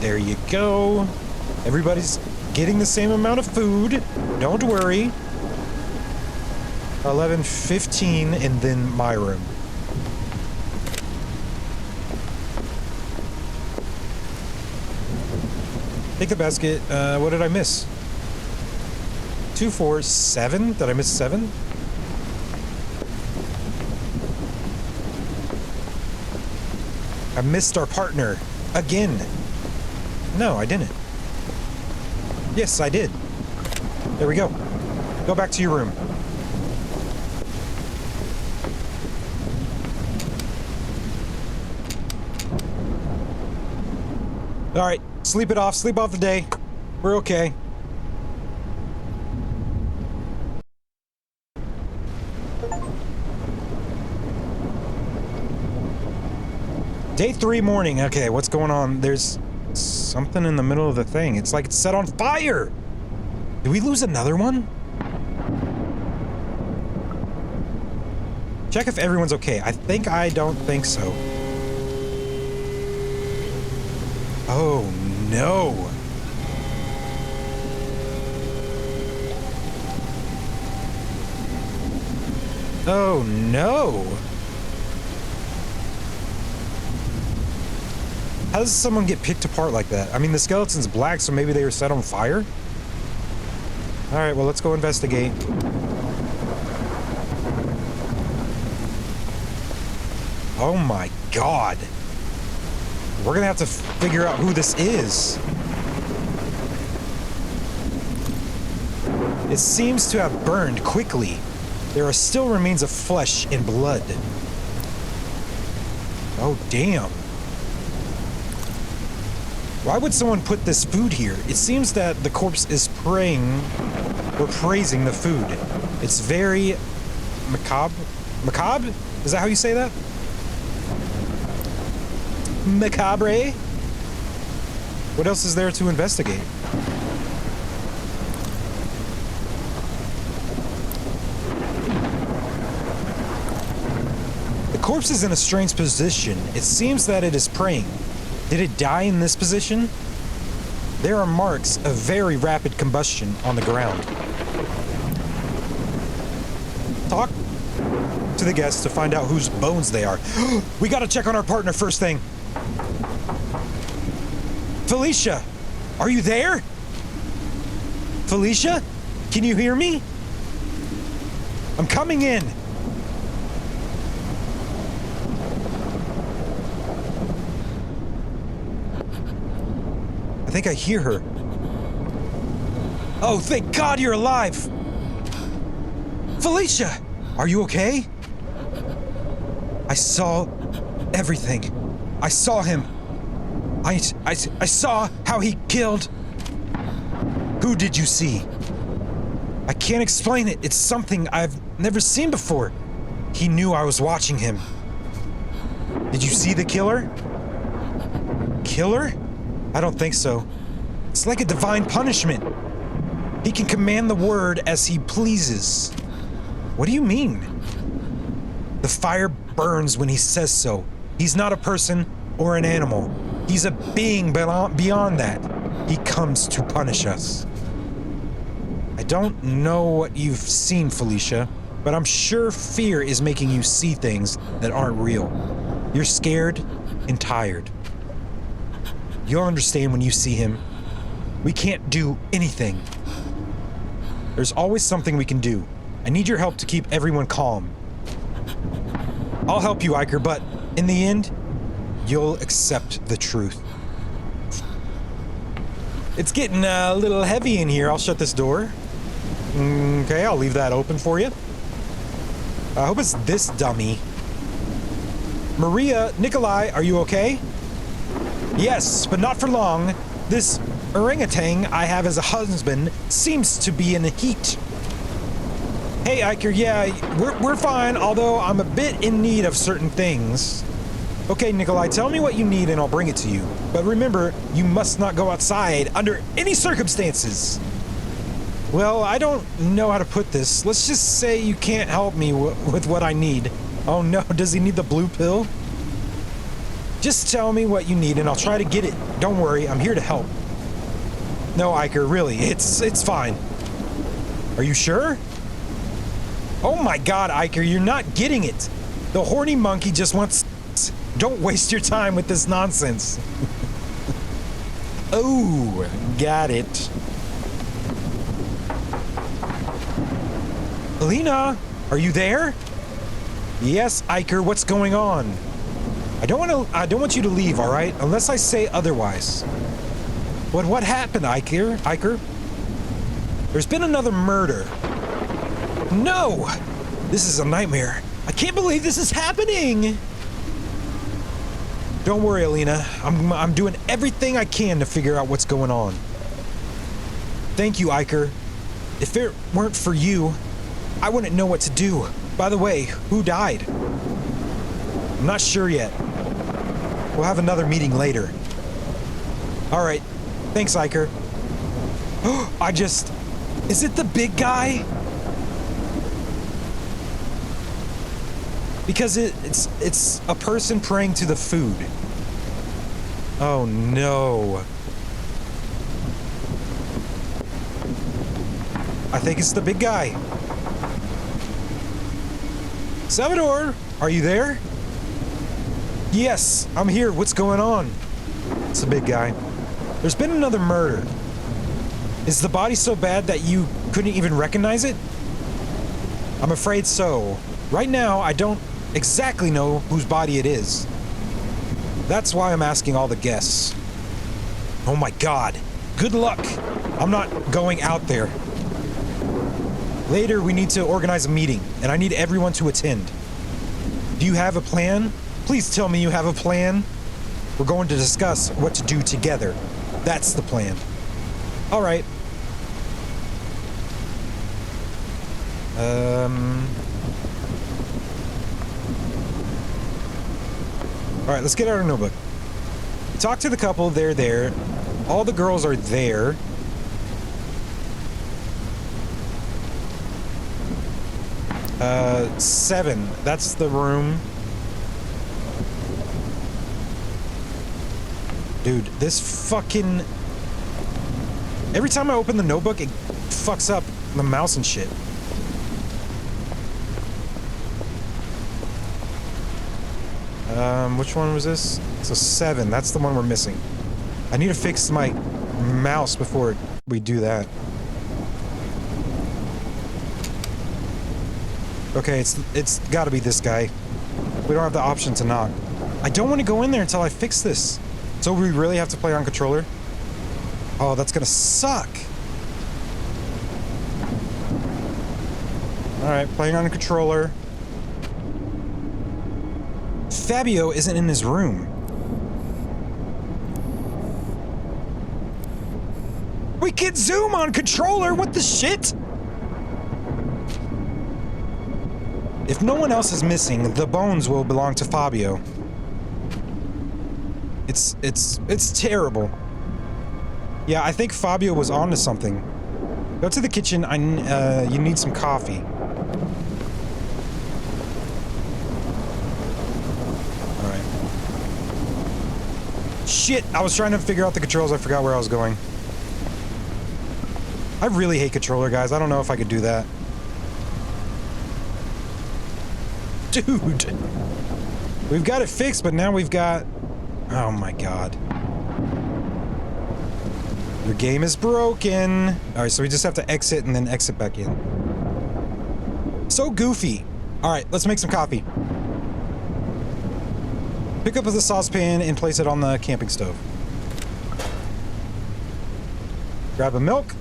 There you go. Everybody's getting the same amount of food. Don't worry. 11, 15, and then my room. Take the basket. What did I miss? 2, 4, 7? Did I miss 7? I missed our partner. Again. No, I didn't. Yes, I did. There we go. Go back to your room. Alright, sleep it off. Sleep off the day. We're okay. Day 3 morning. Okay, what's going on? There's something in the middle of the thing. It's like it's set on fire! Did we lose another one? Check if everyone's okay. I don't think so. Oh, no. Oh, no. How does someone get picked apart like that? I mean, the skeleton's black, so maybe they were set on fire? Alright, well, let's go investigate. Oh my god. We're gonna have to figure out who this is. It seems to have burned quickly. There are still remains of flesh and blood. Oh, damn. Why would someone put this food here? It seems that the corpse is praying or praising the food. It's very macabre. Macabre? Is that how you say that? Macabre? What else is there to investigate? The corpse is in a strange position. It seems that it is praying. Did it die in this position? There are marks of very rapid combustion on the ground. Talk to the guests to find out whose bones they are. We gotta check on our partner first thing. Felicia, are you there? Felicia, can you hear me? I'm coming in. I think I hear her. Oh, thank God you're alive! Felicia! Are you okay? I saw everything. I saw him. I saw how he killed. Who did you see? I can't explain it. It's something I've never seen before. He knew I was watching him. Did you see the killer? Killer? I don't think so. It's like a divine punishment. He can command the word as he pleases. What do you mean? The fire burns when he says so. He's not a person or an animal. He's a being beyond that. He comes to punish us. I don't know what you've seen, Felicia, but I'm sure fear is making you see things that aren't real. You're scared and tired. You'll understand when you see him. We can't do anything. There's always something we can do. I need your help to keep everyone calm. I'll help you, Iker, but in the end, you'll accept the truth. It's getting a little heavy in here. I'll shut this door. Okay, I'll leave that open for you. I hope it's this dummy. Maria, Nikolai, are you okay? Yes, but not for long. This orangutan I have as a husband seems to be in the heat. Hey, Iker, yeah, we're fine, although I'm a bit in need of certain things. Okay, Nikolai, tell me what you need and I'll bring it to you. But remember, you must not go outside under any circumstances. Well, I don't know how to put this. Let's just say you can't help me with what I need. Oh no, does he need the blue pill? Just tell me what you need and I'll try to get it. Don't worry, I'm here to help. No, Iker, really, it's fine. Are you sure? Oh my god, Iker, you're not getting it. The horny monkey just wants... Don't waste your time with this nonsense. Oh, got it. Alina, are you there? Yes, Iker, what's going on? I don't want you to leave, all right? Unless I say otherwise. But what happened, Iker? Iker? There's been another murder. No! This is a nightmare. I can't believe this is happening! Don't worry, Alina. I'm doing everything I can to figure out what's going on. Thank you, Iker. If it weren't for you, I wouldn't know what to do. By the way, who died? I'm not sure yet. We'll have another meeting later. Alright. Thanks, Iker. Is it the big guy? Because it's a person praying to the food. Oh no. I think it's the big guy. Salvador, are you there? Yes, I'm here. What's going on? It's the big guy. There's been another murder. Is the body so bad that you couldn't even recognize it? I'm afraid so. Right now, I don't exactly know whose body it is. That's why I'm asking all the guests. Oh my god. Good luck. I'm not going out there. Later, we need to organize a meeting, and I need everyone to attend. Do you have a plan? Please tell me you have a plan. We're going to discuss what to do together. That's the plan. All right. All right, let's get out our notebook. Talk to the couple. They're there. All the girls are there. Seven. That's the room. Dude, this fucking... Every time I open the notebook, it fucks up the mouse and shit. Which one was this? So 7. That's the one we're missing. I need to fix my mouse before we do that. Okay, it's gotta be this guy. We don't have the option to knock. I don't want to go in there until I fix this. So we really have to play on controller? Oh, that's gonna suck. Alright, playing on a controller. Fabio isn't in his room. We can zoom on controller, what the shit? If no one else is missing, the bones will belong to Fabio. It's terrible. Yeah, I think Fabio was onto something. Go to the kitchen. You need some coffee. All right. Shit! I was trying to figure out the controls. I forgot where I was going. I really hate controller, guys. I don't know if I could do that. Dude! We've got it fixed, but now we've got... Oh my god. Your game is broken. Alright, so we just have to exit and then exit back in. So goofy. Alright, let's make some coffee. Pick up the saucepan and place it on the camping stove. Grab a milk.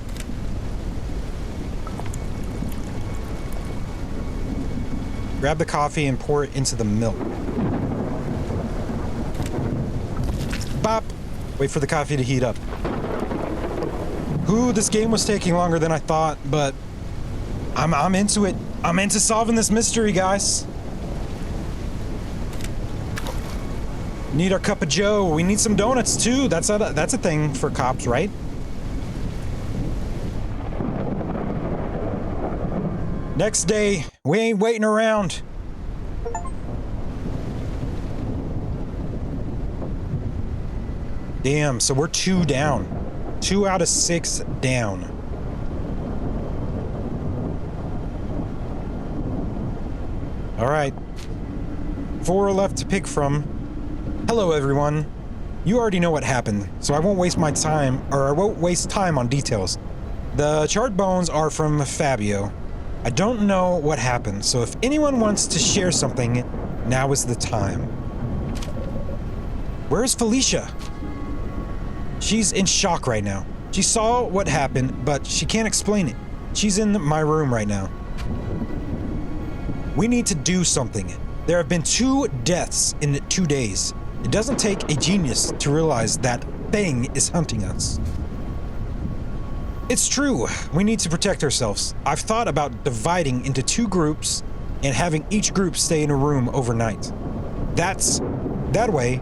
Grab the coffee and pour it into the milk. Bop! Wait for the coffee to heat up. Ooh, this game was taking longer than I thought, but I'm into it. I'm into solving this mystery, guys. Need our cup of joe. We need some donuts too. That's a thing for cops, right? Next day, we ain't waiting around. Damn, so we're 2 down. 2 out of 6 down. All right. 4 left to pick from. Hello, everyone. You already know what happened, so I won't waste my time, or I won't waste time on details. The charred bones are from Fabio. I don't know what happened, so if anyone wants to share something, now is the time. Where's Felicia? She's in shock right now. She saw what happened, but she can't explain it. She's in my room right now. We need to do something. There have been 2 deaths in 2 days. It doesn't take a genius to realize that thing is hunting us. It's true. We need to protect ourselves. I've thought about dividing into 2 groups and having each group stay in a room overnight. That way,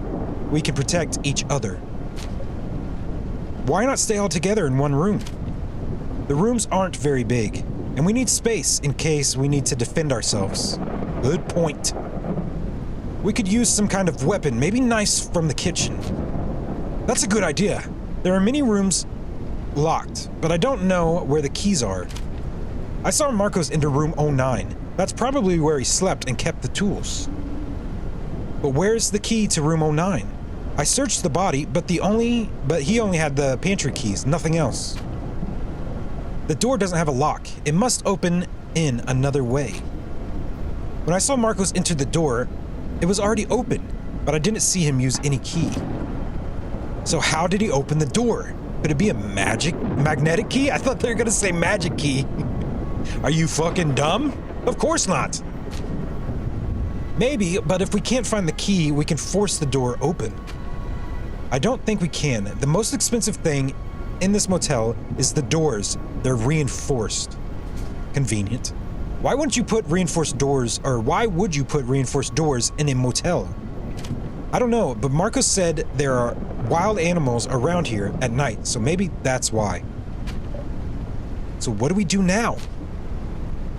we can protect each other. Why not stay all together in one room? The rooms aren't very big, and we need space in case we need to defend ourselves. Good point. We could use some kind of weapon, maybe knives from the kitchen. That's a good idea. There are many rooms locked, but I don't know where the keys are. I saw Marcos into room 09. That's probably where he slept and kept the tools. But where's the key to room 09? I searched the body, but he only had the pantry keys, nothing else. The door doesn't have a lock. It must open in another way. When I saw Marcos enter the door, it was already open, but I didn't see him use any key. So how did he open the door? Could it be a magnetic key? I thought they were gonna say magic key. Are you fucking dumb? Of course not. Maybe, but if we can't find the key, we can force the door open. I don't think we can. The most expensive thing in this motel is the doors. They're reinforced. Convenient. Why wouldn't you put reinforced doors, or why would you put reinforced doors in a motel? I don't know, but Marcos said there are wild animals around here at night, so maybe that's why. So what do we do now?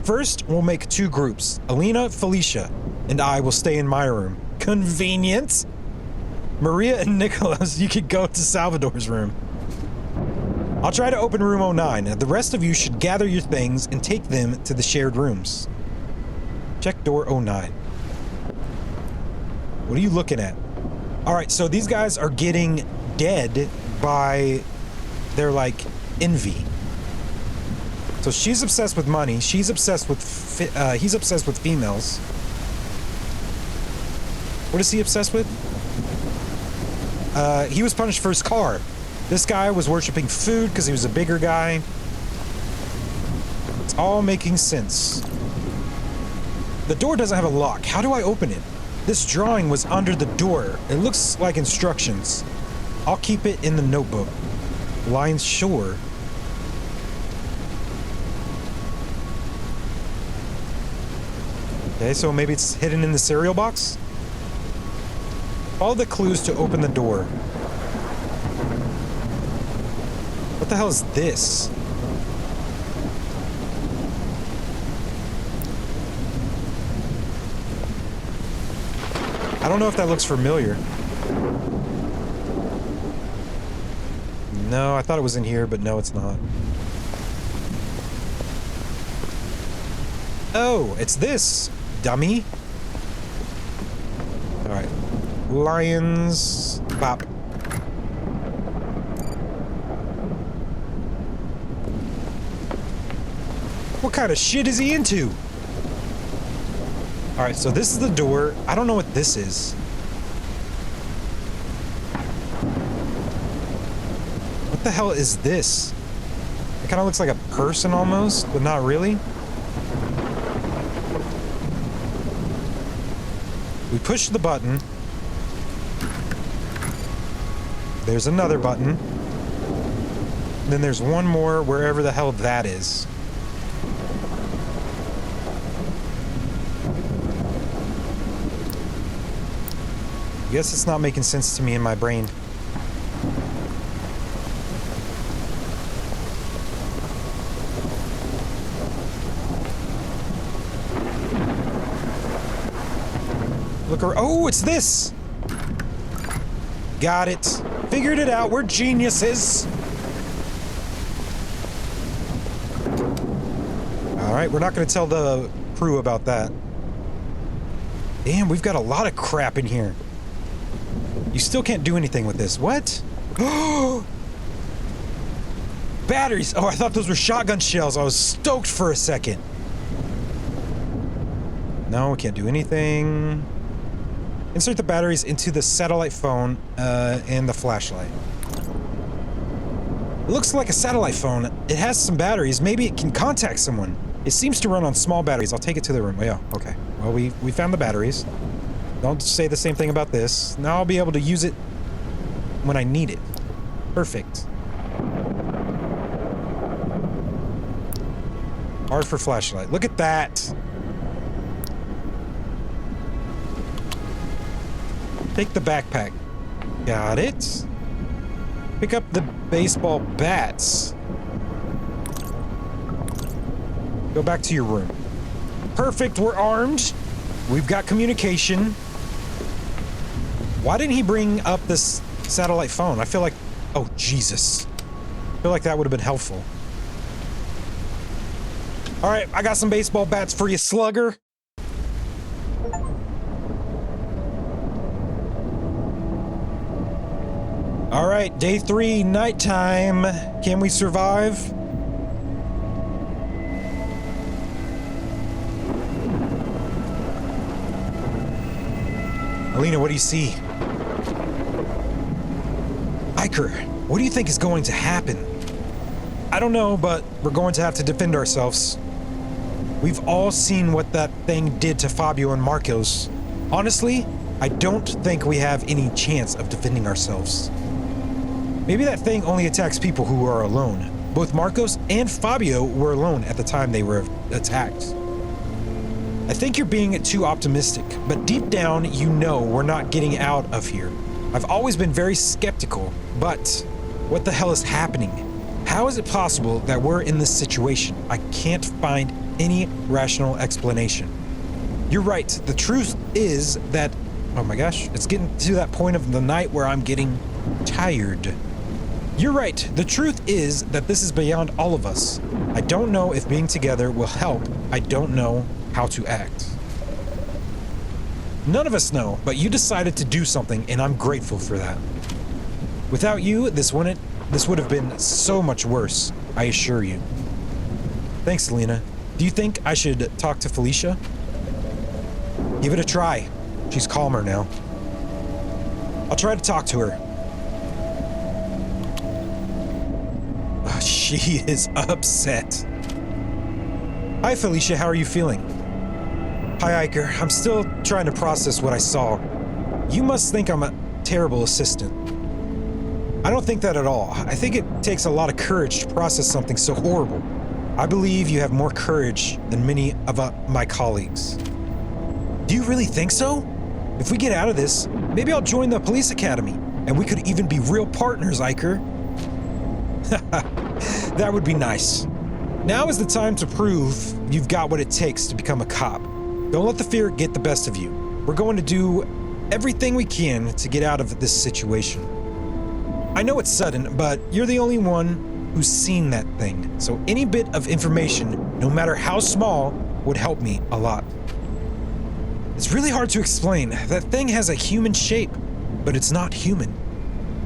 First, we'll make 2 groups. Alina, Felicia, and I will stay in my room. Convenient. Maria and Nicholas, you could go to Salvador's room. I'll try to open room 09. The rest of you should gather your things and take them to the shared rooms. Check door 09. What are you looking at? Alright, so these guys are getting dead by their, like, envy. So she's obsessed with money. She's obsessed with, he's obsessed with females. What is he obsessed with? He was punished for his car. This guy was worshiping food because he was a bigger guy. It's all making sense. The door doesn't have a lock. How do I open it? This drawing was under the door. It looks like instructions. I'll keep it in the notebook. Lion's Shore. Okay, so maybe it's hidden in the cereal box? Follow the clues to open the door. What the hell is this? I don't know if that looks familiar. No, I thought it was in here, but no, it's not. Oh, it's this, dummy. All right. Lions. Bop. What kind of shit is he into? Alright, so this is the door. I don't know what this is. What the hell is this? It kind of looks like a person almost, but not really. We push the button. There's another button. Then there's one more wherever the hell that is. I guess it's not making sense to me in my brain. look around. Oh, it's this! Got it. Figured it out. We're geniuses. Alright, we're not going to tell the crew about that. Damn, we've got a lot of crap in here. You still can't do anything with this. What? Batteries! Oh, I thought those were shotgun shells. I was stoked for a second. No, we can't do anything. Insert the batteries into the satellite phone and the flashlight. It looks like a satellite phone. It has some batteries. Maybe it can contact someone. It seems to run on small batteries. I'll take it to the room. Oh, yeah, okay. Well, we found the batteries. Don't say the same thing about this. Now I'll be able to use it when I need it. Perfect. R for flashlight. Look at that! Take the backpack. Got it. Pick up the baseball bats. Go back to your room. Perfect, we're armed. We've got communication. Why didn't he bring up this satellite phone? I feel like... Oh, Jesus. I feel like that would have been helpful. Alright, I got some baseball bats for you, slugger. Alright, day 3, nighttime. Can we survive? Alina, what do you see? Iker, what do you think is going to happen? I don't know, but we're going to have to defend ourselves. We've all seen what that thing did to Fabio and Marcos. Honestly, I don't think we have any chance of defending ourselves. Maybe that thing only attacks people who are alone. Both Marcos and Fabio were alone at the time they were attacked. I think you're being too optimistic, but deep down, you know we're not getting out of here. I've always been very skeptical, but what the hell is happening? How is it possible that we're in this situation? I can't find any rational explanation. You're right, the truth is that... Oh my gosh, it's getting to that point of the night where I'm getting tired. You're right, the truth is that this is beyond all of us. I don't know if being together will help. I don't know how to act. None of us know, but you decided to do something, and I'm grateful for that. Without you, this would have been so much worse, I assure you. Thanks, Lena. Do you think I should talk to Felicia? Give it a try. She's calmer now. I'll try to talk to her. Oh, she is upset. Hi, Felicia. How are you feeling? Hi, Iker. I'm still trying to process what I saw. You must think I'm a terrible assistant. I don't think that at all. I think it takes a lot of courage to process something so horrible. I believe you have more courage than many of my colleagues. Do you really think so? If we get out of this, maybe I'll join the police academy, and we could even be real partners, Iker. That would be nice. Now is the time to prove you've got what it takes to become a cop. Don't let the fear get the best of you. We're going to do everything we can to get out of this situation. I know it's sudden, but you're the only one who's seen that thing, so any bit of information, no matter how small, would help me a lot. It's really hard to explain. That thing has a human shape, but it's not human.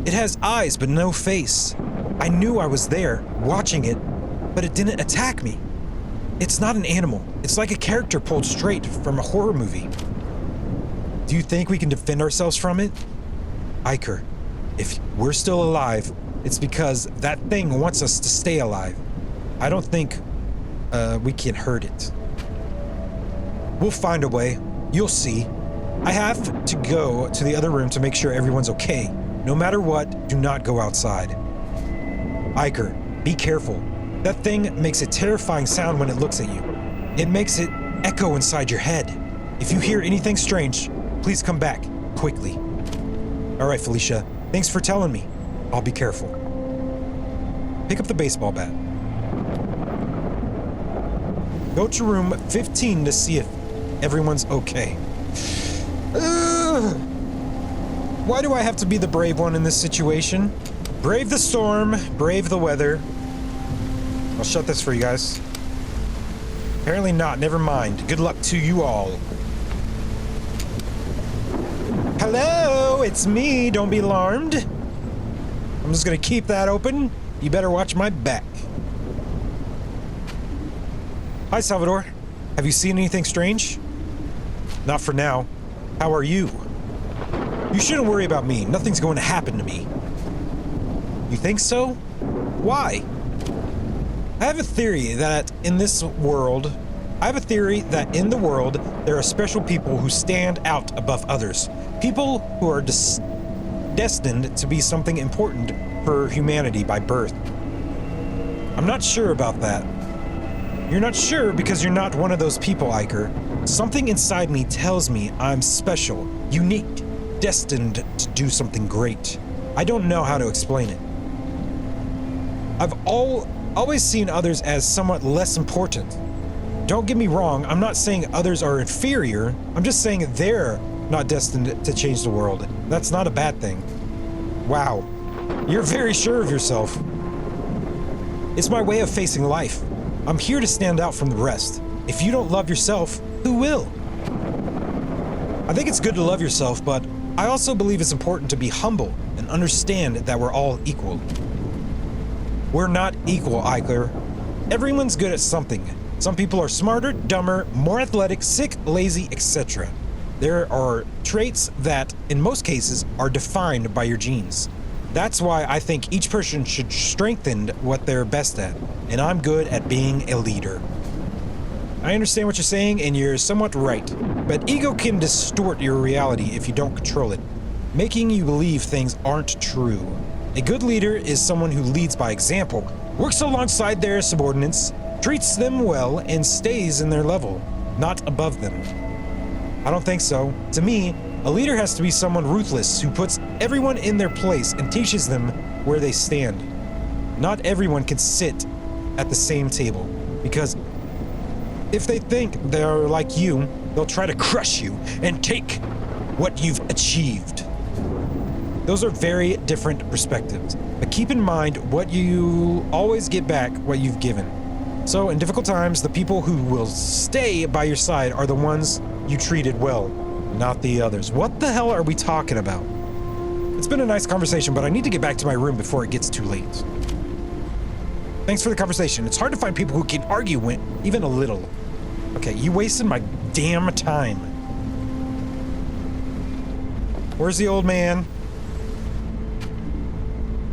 It has eyes, but no face. I knew I was there, watching it, but it didn't attack me. It's not an animal. It's like a character pulled straight from a horror movie. Do you think we can defend ourselves from it? Iker, if we're still alive, it's because that thing wants us to stay alive. I don't think we can hurt it. We'll find a way. You'll see. I have to go to the other room to make sure everyone's okay. No matter what, do not go outside. Iker, be careful. That thing makes a terrifying sound when it looks at you. It makes it echo inside your head. If you hear anything strange, please come back, quickly. All right, Felicia, thanks for telling me. I'll be careful. Pick up the baseball bat. Go to room 15 to see if everyone's okay. Ugh. Why do I have to be the brave one in this situation? Brave the storm, brave the weather. I'll shut this for you guys. Apparently not, never mind. Good luck to you all. Hello, it's me, don't be alarmed. I'm just gonna keep that open. You better watch my back. Hi, Salvador. Have you seen anything strange? Not for now. How are you? You shouldn't worry about me. Nothing's going to happen to me. You think so? Why? I have a theory that in the world, there are special people who stand out above others. People who are destined to be something important for humanity by birth. I'm not sure about that. You're not sure because you're not one of those people, Iker. Something inside me tells me I'm special, unique, destined to do something great. I don't know how to explain it. I've always seen others as somewhat less important. Don't get me wrong, I'm not saying others are inferior. I'm just saying they're not destined to change the world. That's not a bad thing. Wow, you're very sure of yourself. It's my way of facing life. I'm here to stand out from the rest. If you don't love yourself, who will? I think it's good to love yourself, but I also believe it's important to be humble and understand that we're all equal. We're not equal, Iker. Everyone's good at something. Some people are smarter, dumber, more athletic, sick, lazy, etc. There are traits that, in most cases, are defined by your genes. That's why I think each person should strengthen what they're best at, and I'm good at being a leader. I understand what you're saying, and you're somewhat right, but ego can distort your reality if you don't control it, making you believe things aren't true. A good leader is someone who leads by example, works alongside their subordinates, treats them well, and stays in their level, not above them. I don't think so. To me, a leader has to be someone ruthless who puts everyone in their place and teaches them where they stand. Not everyone can sit at the same table, because if they think they're like you, they'll try to crush you and take what you've achieved. Those are very different perspectives, but keep in mind what you always get back what you've given. So in difficult times, the people who will stay by your side are the ones you treated well, not the others. What the hell are we talking about? It's been a nice conversation, but I need to get back to my room before it gets too late. Thanks for the conversation. It's hard to find people who can argue even a little. Okay, you wasted my damn time. Where's the old man?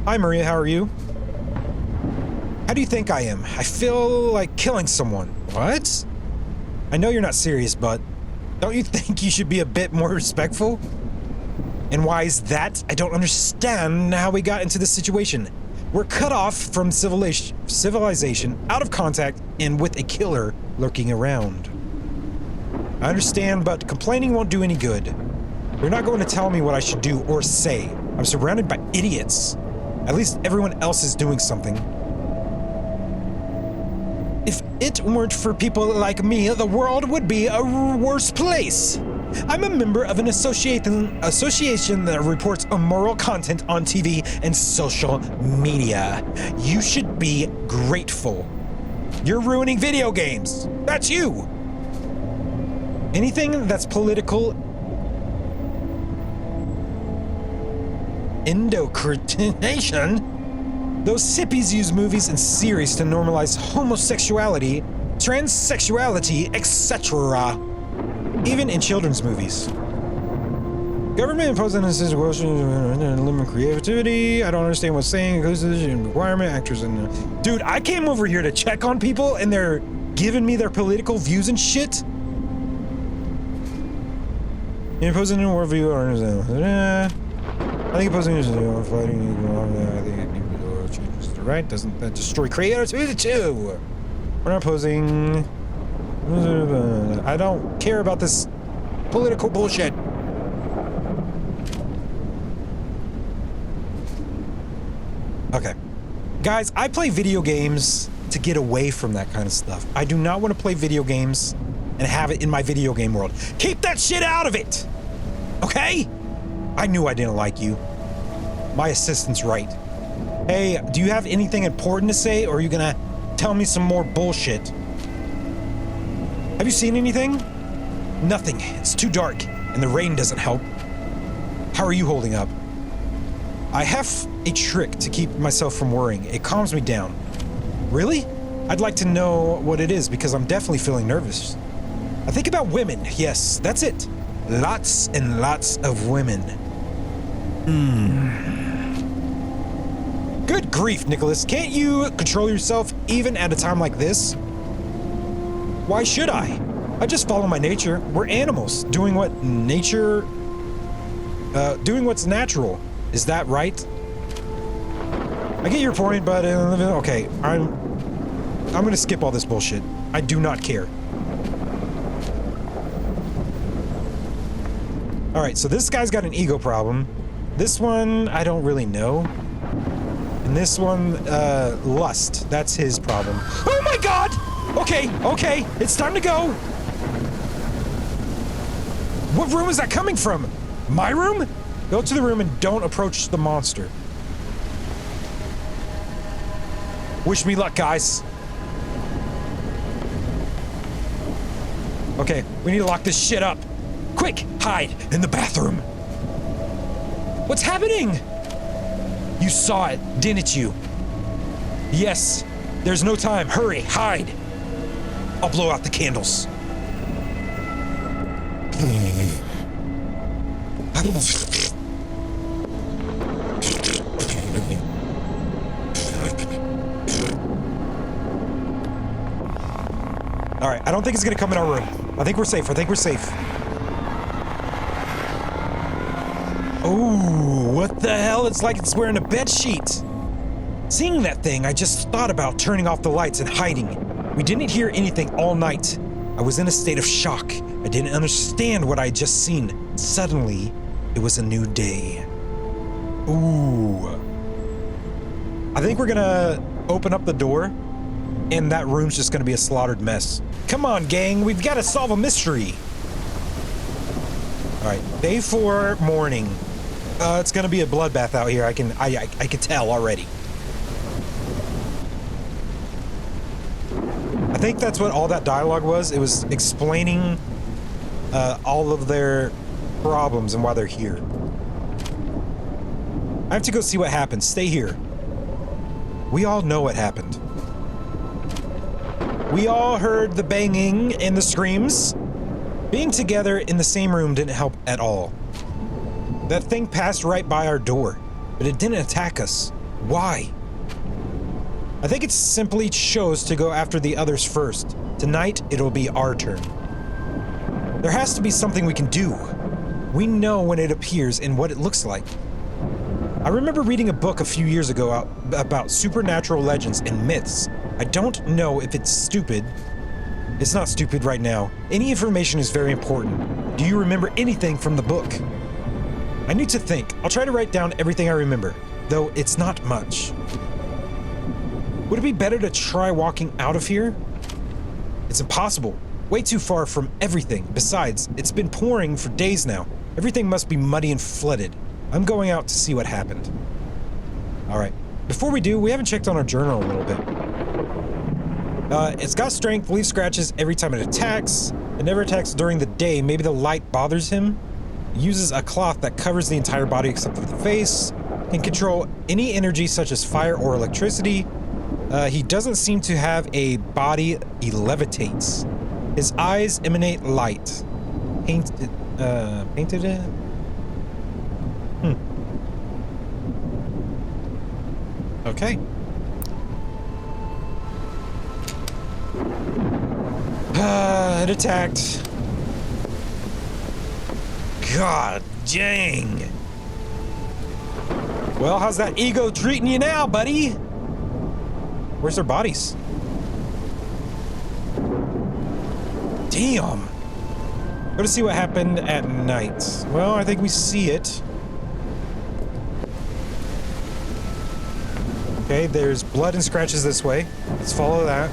Hi, Maria, how are you? How do you think I am? I feel like killing someone. What? I know you're not serious, but don't you think you should be a bit more respectful? And why is that? I don't understand how we got into this situation. We're cut off from civilization, out of contact, and with a killer lurking around. I understand, but complaining won't do any good. You're not going to tell me what I should do or say. I'm surrounded by idiots. At least everyone else is doing something. If it weren't for people like me, the world would be a worse place. I'm a member of an association that reports immoral content on TV and social media. You should be grateful. You're ruining video games. That's you. Anything that's political indoctrination. Those hippies use movies and series to normalize homosexuality, transsexuality, etc. Even in children's movies. Government imposing this situation and limit creativity. I don't understand what's saying. Requirement actors and dude, I came over here to check on people and they're giving me their political views and shit. Imposing a worldview. I think opposing is fighting. I think changes the right. Doesn't that destroy creativity too? We're not opposing. I don't care about this political bullshit. Okay. Guys, I play video games to get away from that kind of stuff. I do not want to play video games and have it in my video game world. Keep that shit out of it! okay? I knew I didn't like you. My assistant's right. Hey, do you have anything important to say, or are you gonna tell me some more bullshit? Have you seen anything? Nothing. It's too dark, and the rain doesn't help. How are you holding up? I have a trick to keep myself from worrying. It calms me down. Really? I'd like to know what it is, because I'm definitely feeling nervous. I think about women. Yes, that's it. Lots and lots of women. Good grief, Nicholas. Can't you control yourself even at a time like this? Why should I? I just follow my nature. We're animals, doing what nature... doing what's natural. Is that right? I get your point, but... okay, I'm gonna skip all this bullshit. I do not care. Alright, so this guy's got an ego problem. This one, I don't really know. And this one, lust. That's his problem. Oh my god! Okay, it's time to go! What room is that coming from? My room? Go to the room and don't approach the monster. Wish me luck, guys. Okay, we need to lock this shit up. Quick, hide in the bathroom. What's happening? You saw it, didn't you? Yes, there's no time. Hurry, hide. I'll blow out the candles. All right, I don't think it's gonna come in our room. I think we're safe. Oh, what the hell? It's like it's wearing a bed sheet. Seeing that thing, I just thought about turning off the lights and hiding. We didn't hear anything all night. I was in a state of shock. I didn't understand what I'd just seen. Suddenly, it was a new day. Ooh. I think we're gonna open up the door, and that room's just gonna be a slaughtered mess. Come on, gang, we've gotta solve a mystery. All right, day 4, morning. It's gonna be a bloodbath out here. I can tell already. I think that's what all that dialogue was. It was explaining all of their problems and why they're here. I have to go see what happened. Stay here. We all know what happened. We all heard the banging and the screams. Being together in the same room didn't help at all. That thing passed right by our door, but it didn't attack us. Why? I think it simply chose to go after the others first. Tonight, it'll be our turn. There has to be something we can do. We know when it appears and what it looks like. I remember reading a book a few years ago about supernatural legends and myths. I don't know if it's stupid. It's not stupid right now. Any information is very important. Do you remember anything from the book? I need to think. I'll try to write down everything I remember, though it's not much. Would it be better to try walking out of here? It's impossible. Way too far from everything. Besides, it's been pouring for days now. Everything must be muddy and flooded. I'm going out to see what happened. Alright. Before we do, we haven't checked on our journal a little bit. It's got strength, leaves scratches every time it attacks. It never attacks during the day. Maybe the light bothers him. It uses a cloth that covers the entire body except for the face. Can control any energy such as fire or electricity. He doesn't seem to have a body. He levitates. His eyes emanate light. Painted it? Okay. It attacked. God dang. Well, how's that ego treating you now, buddy? Where's their bodies? Damn. Go to see what happened at night. Well, I think we see it. Okay, there's blood and scratches this way. Let's follow that.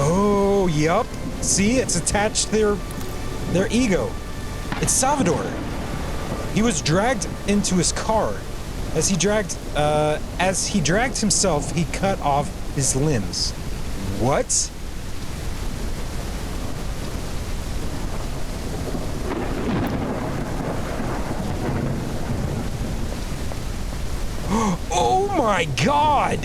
Oh, yup. See, it's attached to their ego. It's Salvador. He was dragged into his car. As he dragged himself, he cut off his limbs. What? Oh my God!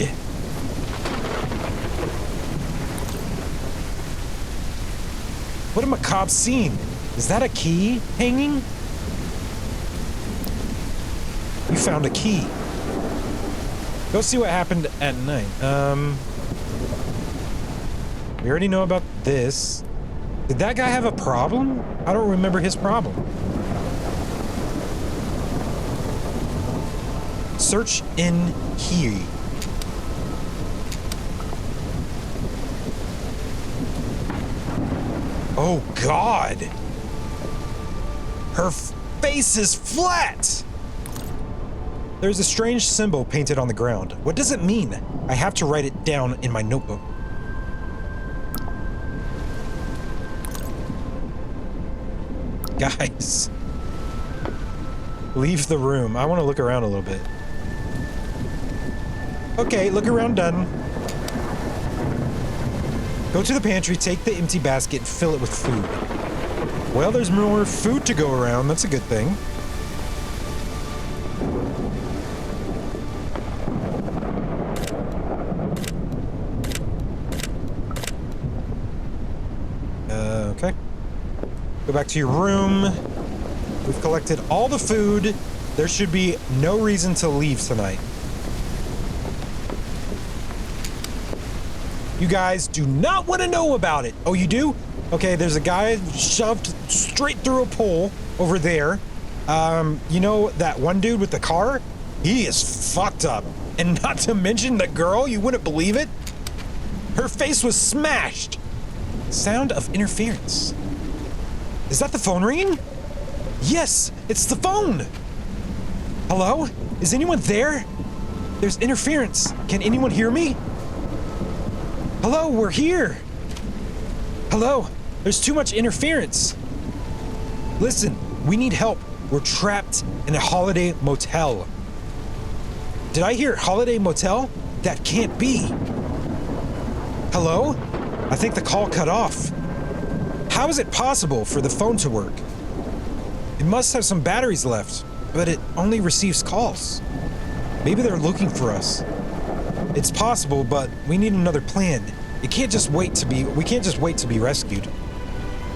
What a macabre scene. Is that a key hanging? You found a key. Go see what happened at night. We already know about this. Did that guy have a problem? I don't remember his problem. Search in here. Oh God! Her face is flat! There's a strange symbol painted on the ground. What does it mean? I have to write it down in my notebook. Guys. Leave the room. I want to look around a little bit. Okay, look around done. Go to the pantry, take the empty basket, and fill it with food. Well, there's more food to go around. That's a good thing. Okay. Go back to your room. We've collected all the food. There should be no reason to leave tonight. You guys do not want to know about it. Oh, you do? Okay, there's a guy shoved straight through a pole over there. You know that one dude with the car? He is fucked up. And not to mention the girl, you wouldn't believe it. Her face was smashed. Sound of interference. Is that the phone ringing? Yes, it's the phone. Hello? Is anyone there? There's interference. Can anyone hear me? Hello, we're here. Hello, there's too much interference. Listen, we need help. We're trapped in a holiday motel. Did I hear holiday motel? That can't be. Hello? I think the call cut off. How is it possible for the phone to work? It must have some batteries left, but it only receives calls. Maybe they're looking for us. It's possible, but we need another plan. We can't just wait to be rescued.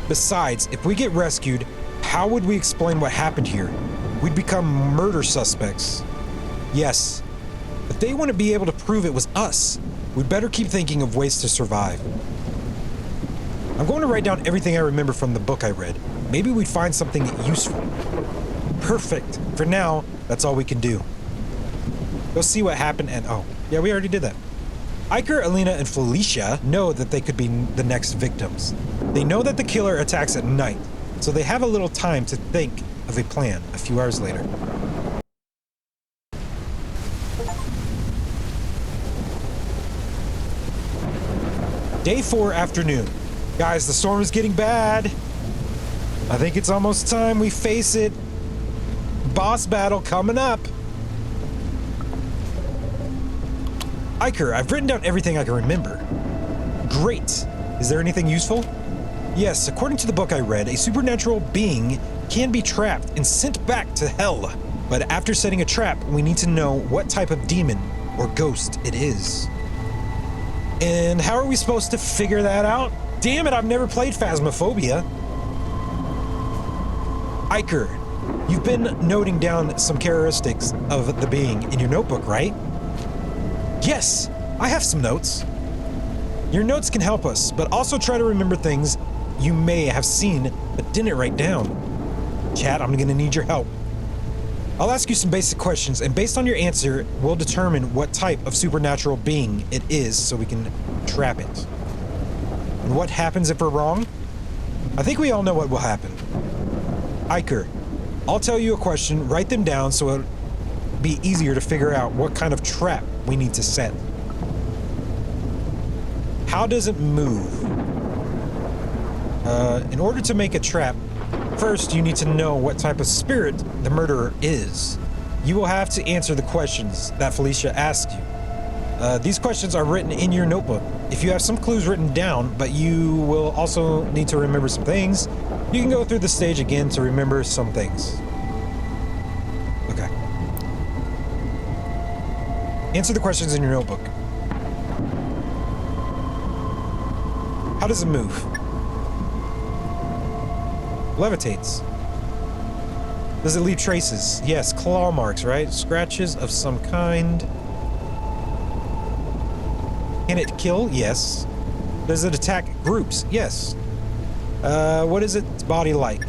Besides, if we get rescued, how would we explain what happened here? We'd become murder suspects. Yes. If they want to be able to prove it was us, we'd better keep thinking of ways to survive. I'm going to write down everything I remember from the book I read. Maybe we'd find something useful. Perfect. For now, that's all we can do. Go see what happened and oh, yeah, we already did that. Iker, Alina, and Felicia know that they could be the next victims. They know that the killer attacks at night, so they have a little time to think of a plan a few hours later. Day 4 afternoon. Guys, the storm is getting bad. I think it's almost time we face it. Boss battle coming up. Iker, I've written down everything I can remember. Great. Is there anything useful? Yes, according to the book I read, a supernatural being can be trapped and sent back to hell. But after setting a trap, we need to know what type of demon or ghost it is. And how are we supposed to figure that out? Damn it, I've never played Phasmophobia. Iker, you've been noting down some characteristics of the being in your notebook, right? Yes, I have some notes. Your notes can help us, but also try to remember things you may have seen but didn't write down. Chat, I'm gonna need your help. I'll ask you some basic questions, and based on your answer, we'll determine what type of supernatural being it is so we can trap it. And what happens if we're wrong? I think we all know what will happen. Iker, I'll tell you a question, write them down so it'll be easier to figure out what kind of trap we need to set. How does it move? In order to make a trap, first you need to know what type of spirit the murderer is. You will have to answer the questions that Felicia asked you. These questions are written in your notebook. If you have some clues written down, but you will also need to remember some things, you can go through the stage again to remember some things. Okay. Answer the questions in your notebook. How does it move? Levitates. Does it leave traces? Yes, claw marks, right? Scratches of some kind. Can it kill? Yes. Does it attack groups? Yes. What is its body like?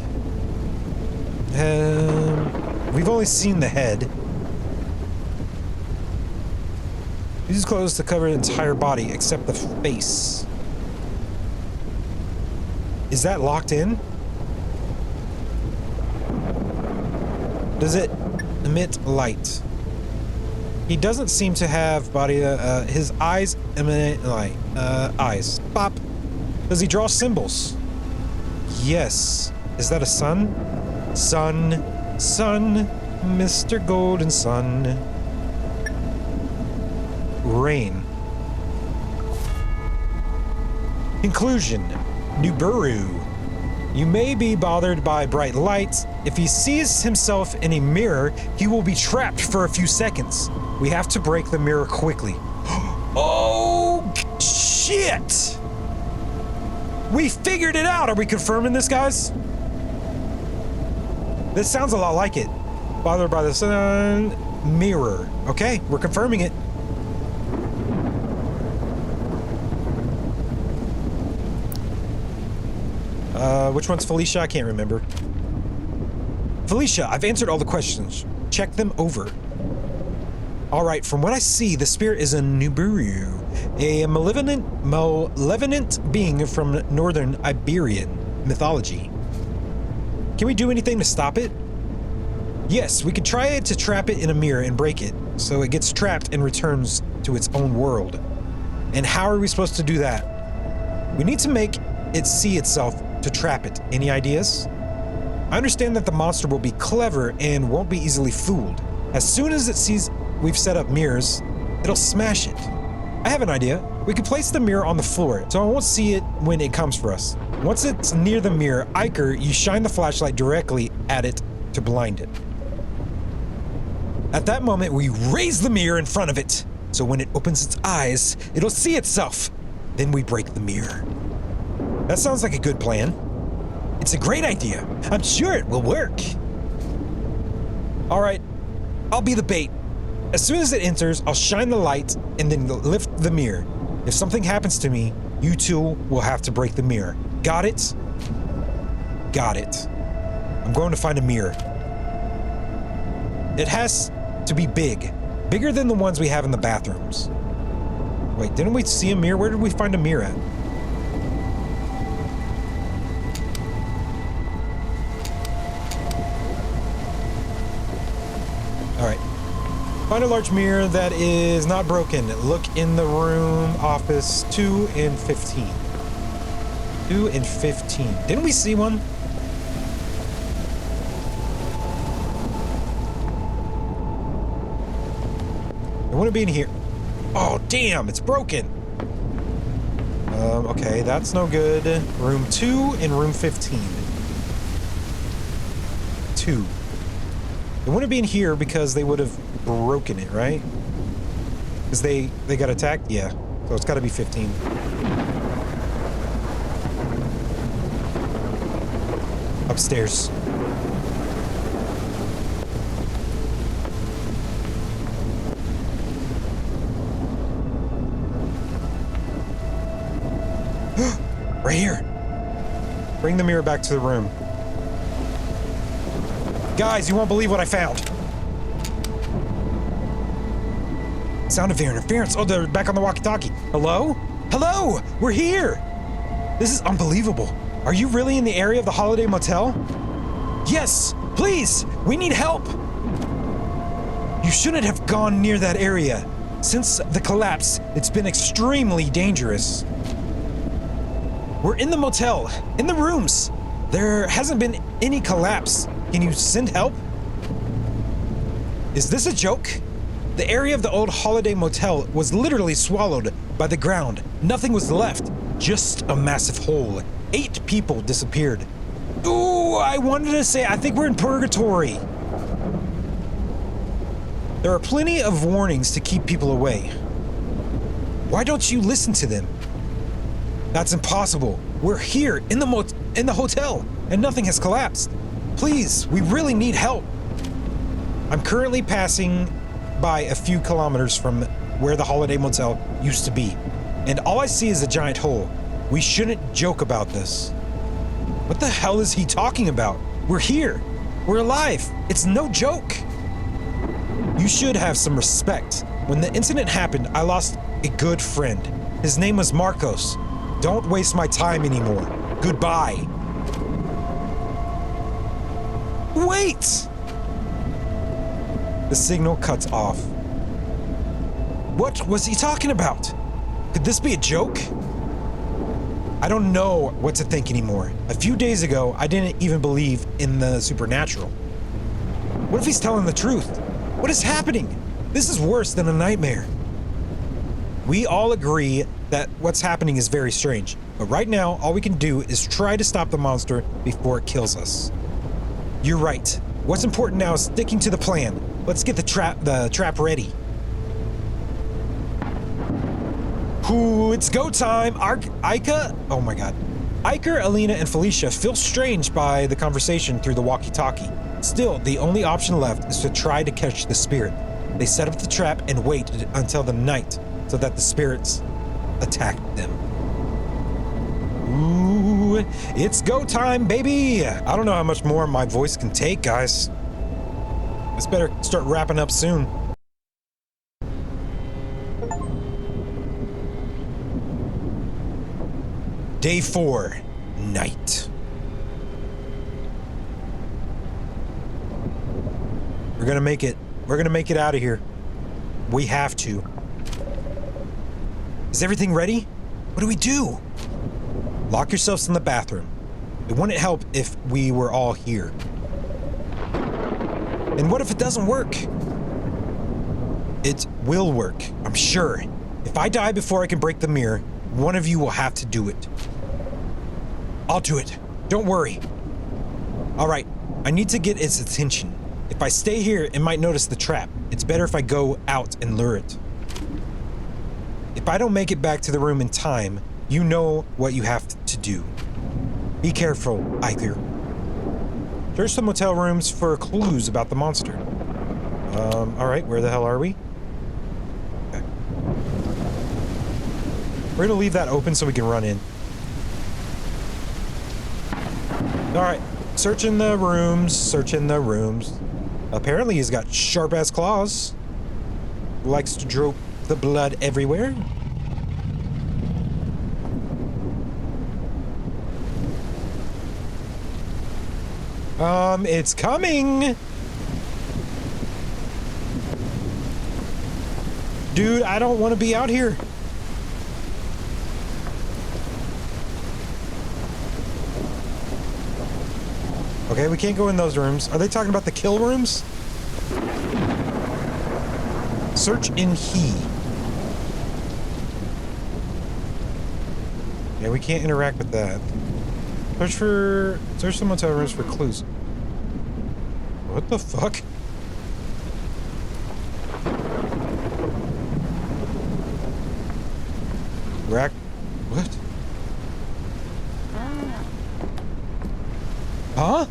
We've only seen the head. Uses clothes to cover the entire body except the face. Is that locked in? Does it emit light? He doesn't seem to have body, his eyes emanate light. Eyes. Pop. Does he draw symbols? Yes. Is that a sun? Sun. Sun. Mr. Golden Sun. Rain. Conclusion. Nibiru. You may be bothered by bright lights. If he sees himself in a mirror, he will be trapped for a few seconds. We have to break the mirror quickly. Oh, shit! We figured it out! Are we confirming this, guys? This sounds a lot like it. Bothered by the sun... mirror. Okay, we're confirming it. Which one's Felicia? I can't remember. Felicia, I've answered all the questions. Check them over. Alright, from what I see, the spirit is a Nibiru, a malevolent being from northern Iberian mythology. Can we do anything to stop it? Yes, we could try to trap it in a mirror and break it, so it gets trapped and returns to its own world. And how are we supposed to do that? We need to make it see itself to trap it. Any ideas? I understand that the monster will be clever and won't be easily fooled. As soon as it sees we've set up mirrors, it'll smash it. I have an idea. We can place the mirror on the floor, so I won't see it when it comes for us. Once it's near the mirror, Iker, you shine the flashlight directly at it to blind it. At that moment, we raise the mirror in front of it, so when it opens its eyes, it'll see itself. Then we break the mirror. That sounds like a good plan. It's a great idea. I'm sure it will work. All right, I'll be the bait. As soon as it enters, I'll shine the light and then lift the mirror. If something happens to me, you two will have to break the mirror. Got it? Got it. I'm going to find a mirror. It has to be big. Bigger than the ones we have in the bathrooms. Wait, didn't we see a mirror? Where did we find a mirror at? Find a large mirror that is not broken. Look in the room, office 2 and 15. 2 and 15. Didn't we see one? It wouldn't be in here. Oh, damn, it's broken. Okay, that's no good. Room 2 and room 15. 2. It wouldn't be in here because they would have broken it, right? Because they got attacked? Yeah. So it's got to be 15. Upstairs. Right here. Bring the mirror back to the room. Guys, you won't believe what I found. Sound of interference. Oh, they're back on the walkie-talkie. Hello? Hello! We're here! This is unbelievable. Are you really in the area of the Holiday Motel? Yes! Please! We need help! You shouldn't have gone near that area. Since the collapse, it's been extremely dangerous. We're in the motel, in the rooms. There hasn't been any collapse. Can you send help? Is this a joke? The area of the old Holiday Motel was literally swallowed by the ground. Nothing was left, just a massive hole. 8 people disappeared. Ooh, I wanted to say, I think we're in purgatory. There are plenty of warnings to keep people away. Why don't you listen to them? That's impossible. We're here in the hotel, and nothing has collapsed. Please, we really need help. I'm currently passing by a few kilometers from where the Holiday Motel used to be, and all I see is a giant hole. We shouldn't joke about this. What the hell is he talking about? We're here. We're alive. It's no joke. You should have some respect. When the incident happened, I lost a good friend. His name was Marcos. Don't waste my time anymore. Goodbye. Wait! The signal cuts off. What was he talking about? Could this be a joke? I don't know what to think anymore. A few days ago, I didn't even believe in the supernatural. What if he's telling the truth? What is happening? This is worse than a nightmare. We all agree that what's happening is very strange, but right now, all we can do is try to stop the monster before it kills us. You're right. What's important now is sticking to the plan. Let's get the trap ready. Ooh, it's go time. Ica, oh my god. Iker, Alina, and Felicia feel strange by the conversation through the walkie-talkie. Still, the only option left is to try to catch the spirit. They set up the trap and waited until the night so that the spirits attacked them. Ooh, it's go time, baby. I don't know how much more my voice can take, guys. This better start wrapping up soon. Day 4, night. We're gonna make it. We're gonna make it out of here. We have to. Is everything ready? What do we do? Lock yourselves in the bathroom. It wouldn't help if we were all here. And what if it doesn't work? It will work, I'm sure. If I die before I can break the mirror, one of you will have to do it. I'll do it. Don't worry. All right, I need to get its attention. If I stay here, it might notice the trap. It's better if I go out and lure it. If I don't make it back to the room in time, you know what you have to do. Be careful, Iker. Search the motel rooms for clues about the monster. All right, where the hell are we? Okay. We're gonna leave that open so we can run in. All right, searching the rooms, searching the rooms. Apparently he's got sharp-ass claws. Likes to drop the blood everywhere. It's coming! Dude, I don't want to be out here. Okay, we can't go in those rooms. Are they talking about the kill rooms? Search in he. Yeah, we can't interact with that. Search the motel rooms for clues. What the fuck? Rack. What? Huh?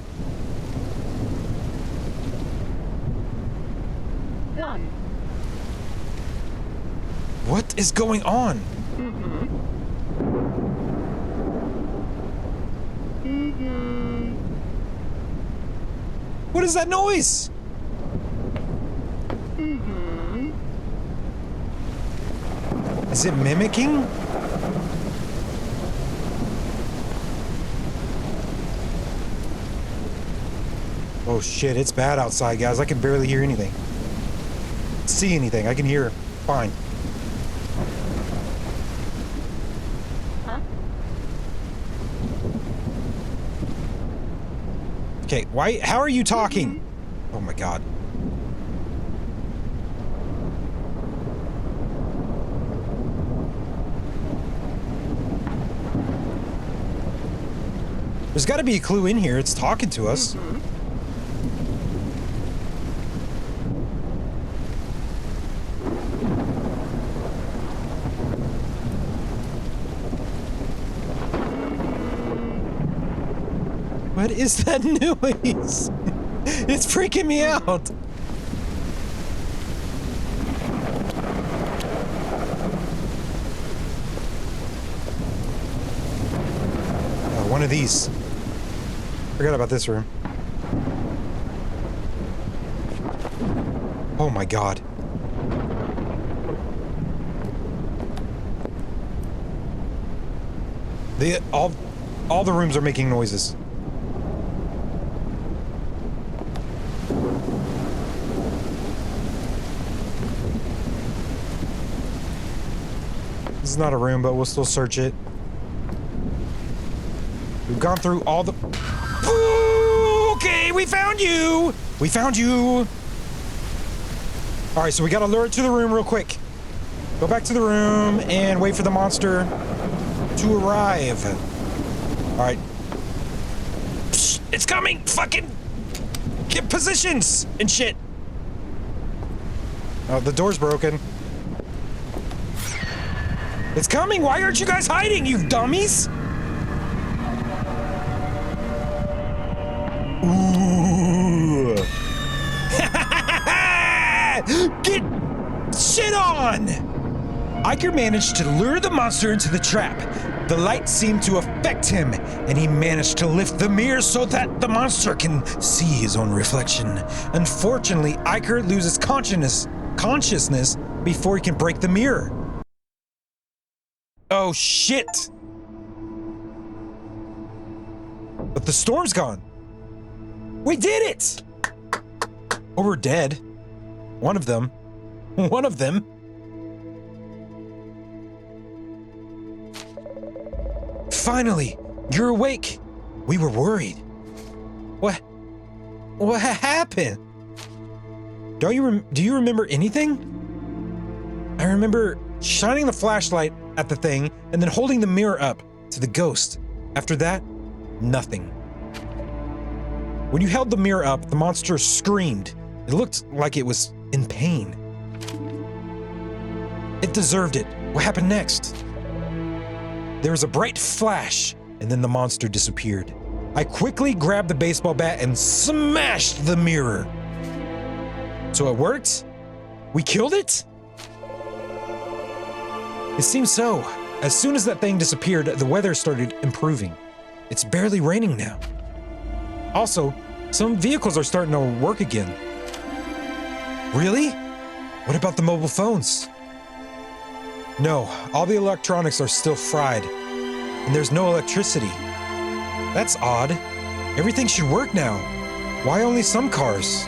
What is going on? What is that noise? Is it mimicking? Oh shit, it's bad outside, guys. I can barely hear anything. See anything. I can hear fine. Okay, why? How are you talking? Oh my god. There's got to be a clue in here. It's talking to us. What is that noise? It's freaking me out. Oh, one of these. Forgot about this room. Oh my god. All the rooms are making noises. This is not a room, but we'll still search it. We've gone through all the... Ooh, okay, we found you! We found you! Alright, so we gotta lure it to the room real quick. Go back to the room and wait for the monster to arrive. Alright. It's coming! Fucking... Get positions and shit! Oh, the door's broken. It's coming! Why aren't you guys hiding, you dummies? Ooh. Get shit on! Iker managed to lure the monster into the trap. The light seemed to affect him, and he managed to lift the mirror so that the monster can see his own reflection. Unfortunately, Iker loses consciousness before he can break the mirror. Oh shit! But the storm's gone. We did it! Or we're dead. One of them. One of them. Finally, you're awake. We were worried. What happened? Do you remember anything? I remember shining the flashlight at the thing and then holding the mirror up to the ghost. After that, nothing. When you held the mirror up, the monster screamed. It looked like it was in pain. It deserved it. What happened next? There was a bright flash, and then the monster disappeared. I quickly grabbed the baseball bat and smashed the mirror. So it worked? We killed it? It seems so. As soon as that thing disappeared, the weather started improving. It's barely raining now. Also, some vehicles are starting to work again. Really? What about the mobile phones? No, all the electronics are still fried, and there's no electricity. That's odd. Everything should work now. Why only some cars?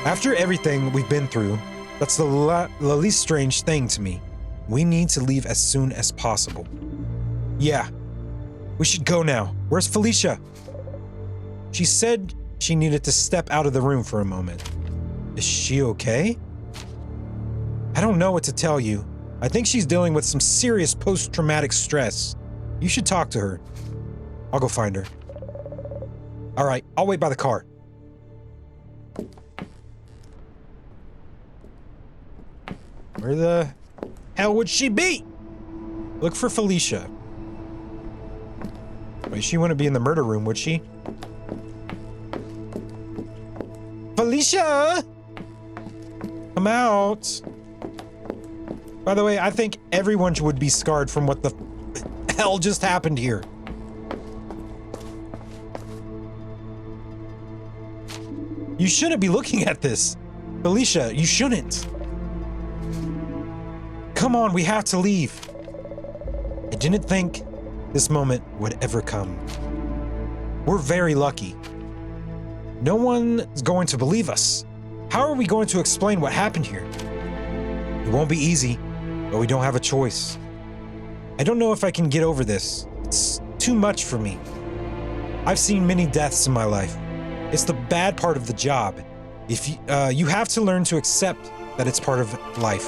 After everything we've been through, that's the least strange thing to me. We need to leave as soon as possible. Yeah, we should go now. Where's Felicia? She said she needed to step out of the room for a moment. Is she okay? I don't know what to tell you. I think she's dealing with some serious post-traumatic stress. You should talk to her. I'll go find her. All right, I'll wait by the car. Where the hell would she be? Look for Felicia. Wait, she wouldn't be in the murder room, would she? Felicia! Come out. By the way, I think everyone would be scarred from what the hell just happened here. You shouldn't be looking at this. Felicia, you shouldn't. Come on, we have to leave. I didn't think this moment would ever come. We're very lucky. No one's going to believe us. How are we going to explain what happened here? It won't be easy, but we don't have a choice. I don't know if I can get over this. It's too much for me. I've seen many deaths in my life. It's the bad part of the job. If you have to learn to accept that it's part of life.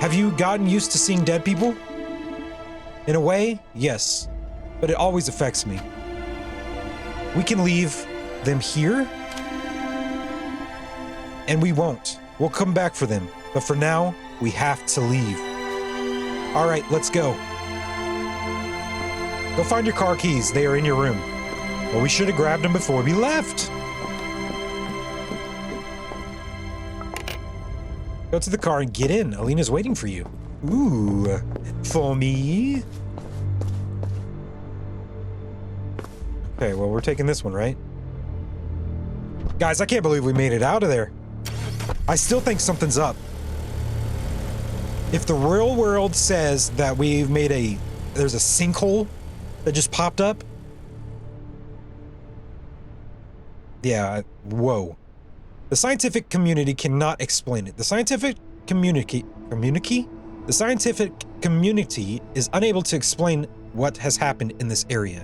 Have you gotten used to seeing dead people? In a way, yes, but it always affects me. We can leave them here, and we won't. We'll come back for them, but for now, we have to leave. All right, let's go. Go find your car keys. They are in your room. Well, we should have grabbed them before we left. Go to the car and get in. Alina's waiting for you. Ooh, for me? Okay, well, we're taking this one, right? Guys, I can't believe we made it out of there. I still think something's up. If the real world says that we've made there's a sinkhole that just popped up. Yeah, whoa. The scientific community cannot explain it. The scientific community is unable to explain what has happened in this area.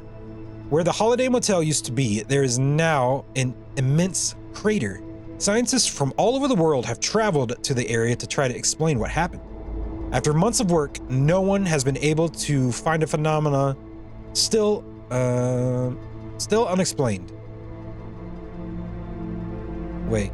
Where the Holiday Motel used to be, there is now an immense crater. Scientists from all over the world have traveled to the area to try to explain what happened. After months of work, no one has been able to find a phenomena still unexplained. Wait.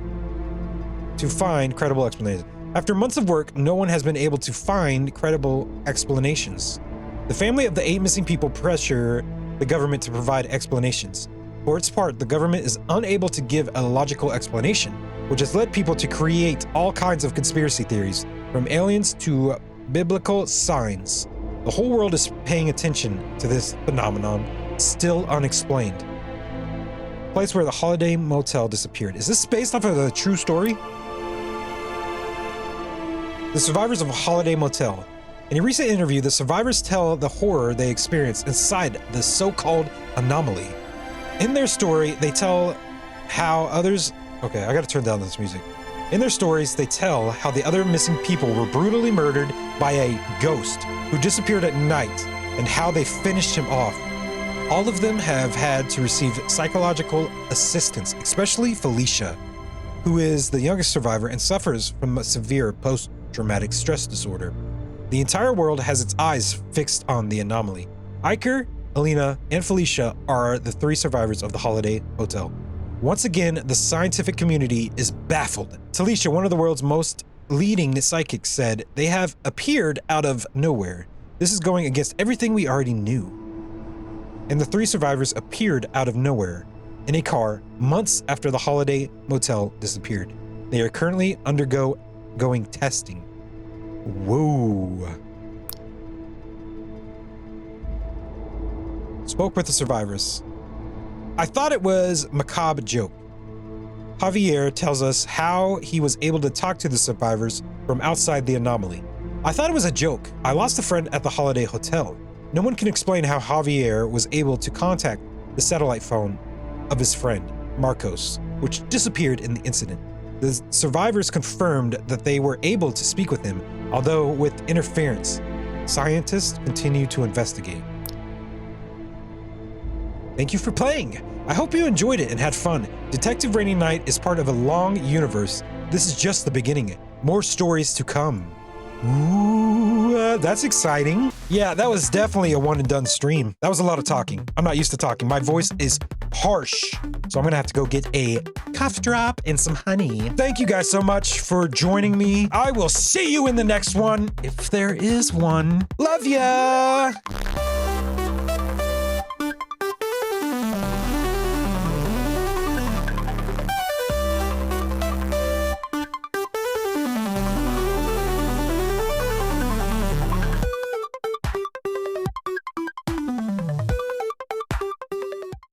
To find credible explanations. After months of work, no one has been able to find credible explanations. The family of the 8 missing people pressure the government to provide explanations. For its part, the government is unable to give a logical explanation, which has led people to create all kinds of conspiracy theories, from aliens to biblical signs. The whole world is paying attention to this phenomenon, still unexplained. Place where the Holiday Motel disappeared. Is this based off of a true story? The survivors of a Holiday Motel. In a recent interview, the survivors tell the horror they experienced inside the so-called anomaly. In their story, they tell how others... Okay, I gotta turn down this music. In their stories, they tell how the other missing people were brutally murdered by a ghost who disappeared at night and how they finished him off. All of them have had to receive psychological assistance, especially Felicia, who is the youngest survivor and suffers from a severe post-traumatic stress disorder. The entire world has its eyes fixed on the anomaly. Iker, Alina, and Felicia are the 3 survivors of the Holiday Hotel. Once again, the scientific community is baffled. Talisha, one of the world's most leading psychics, said they have appeared out of nowhere. This is going against everything we already knew. And the 3 survivors appeared out of nowhere in a car months after the Holiday Motel disappeared. They are currently undergoing testing. Whoa. Spoke with the survivors. I thought it was a macabre joke. Javier tells us how he was able to talk to the survivors from outside the anomaly. I thought it was a joke. I lost a friend at the Holiday Hotel. No one can explain how Javier was able to contact the satellite phone of his friend, Marcos, which disappeared in the incident. The survivors confirmed that they were able to speak with him, although with interference. Scientists continue to investigate. Thank you for playing. I hope you enjoyed it and had fun. Detective Rainy Night is part of a long universe. This is just the beginning. More stories to come. Ooh, that's exciting. Yeah, that was definitely a one and done stream. That was a lot of talking. I'm not used to talking. My voice is harsh, so I'm gonna have to go get a cough drop and some honey. Thank you guys so much for joining me. I will see you in the next one, if there is one. Love ya!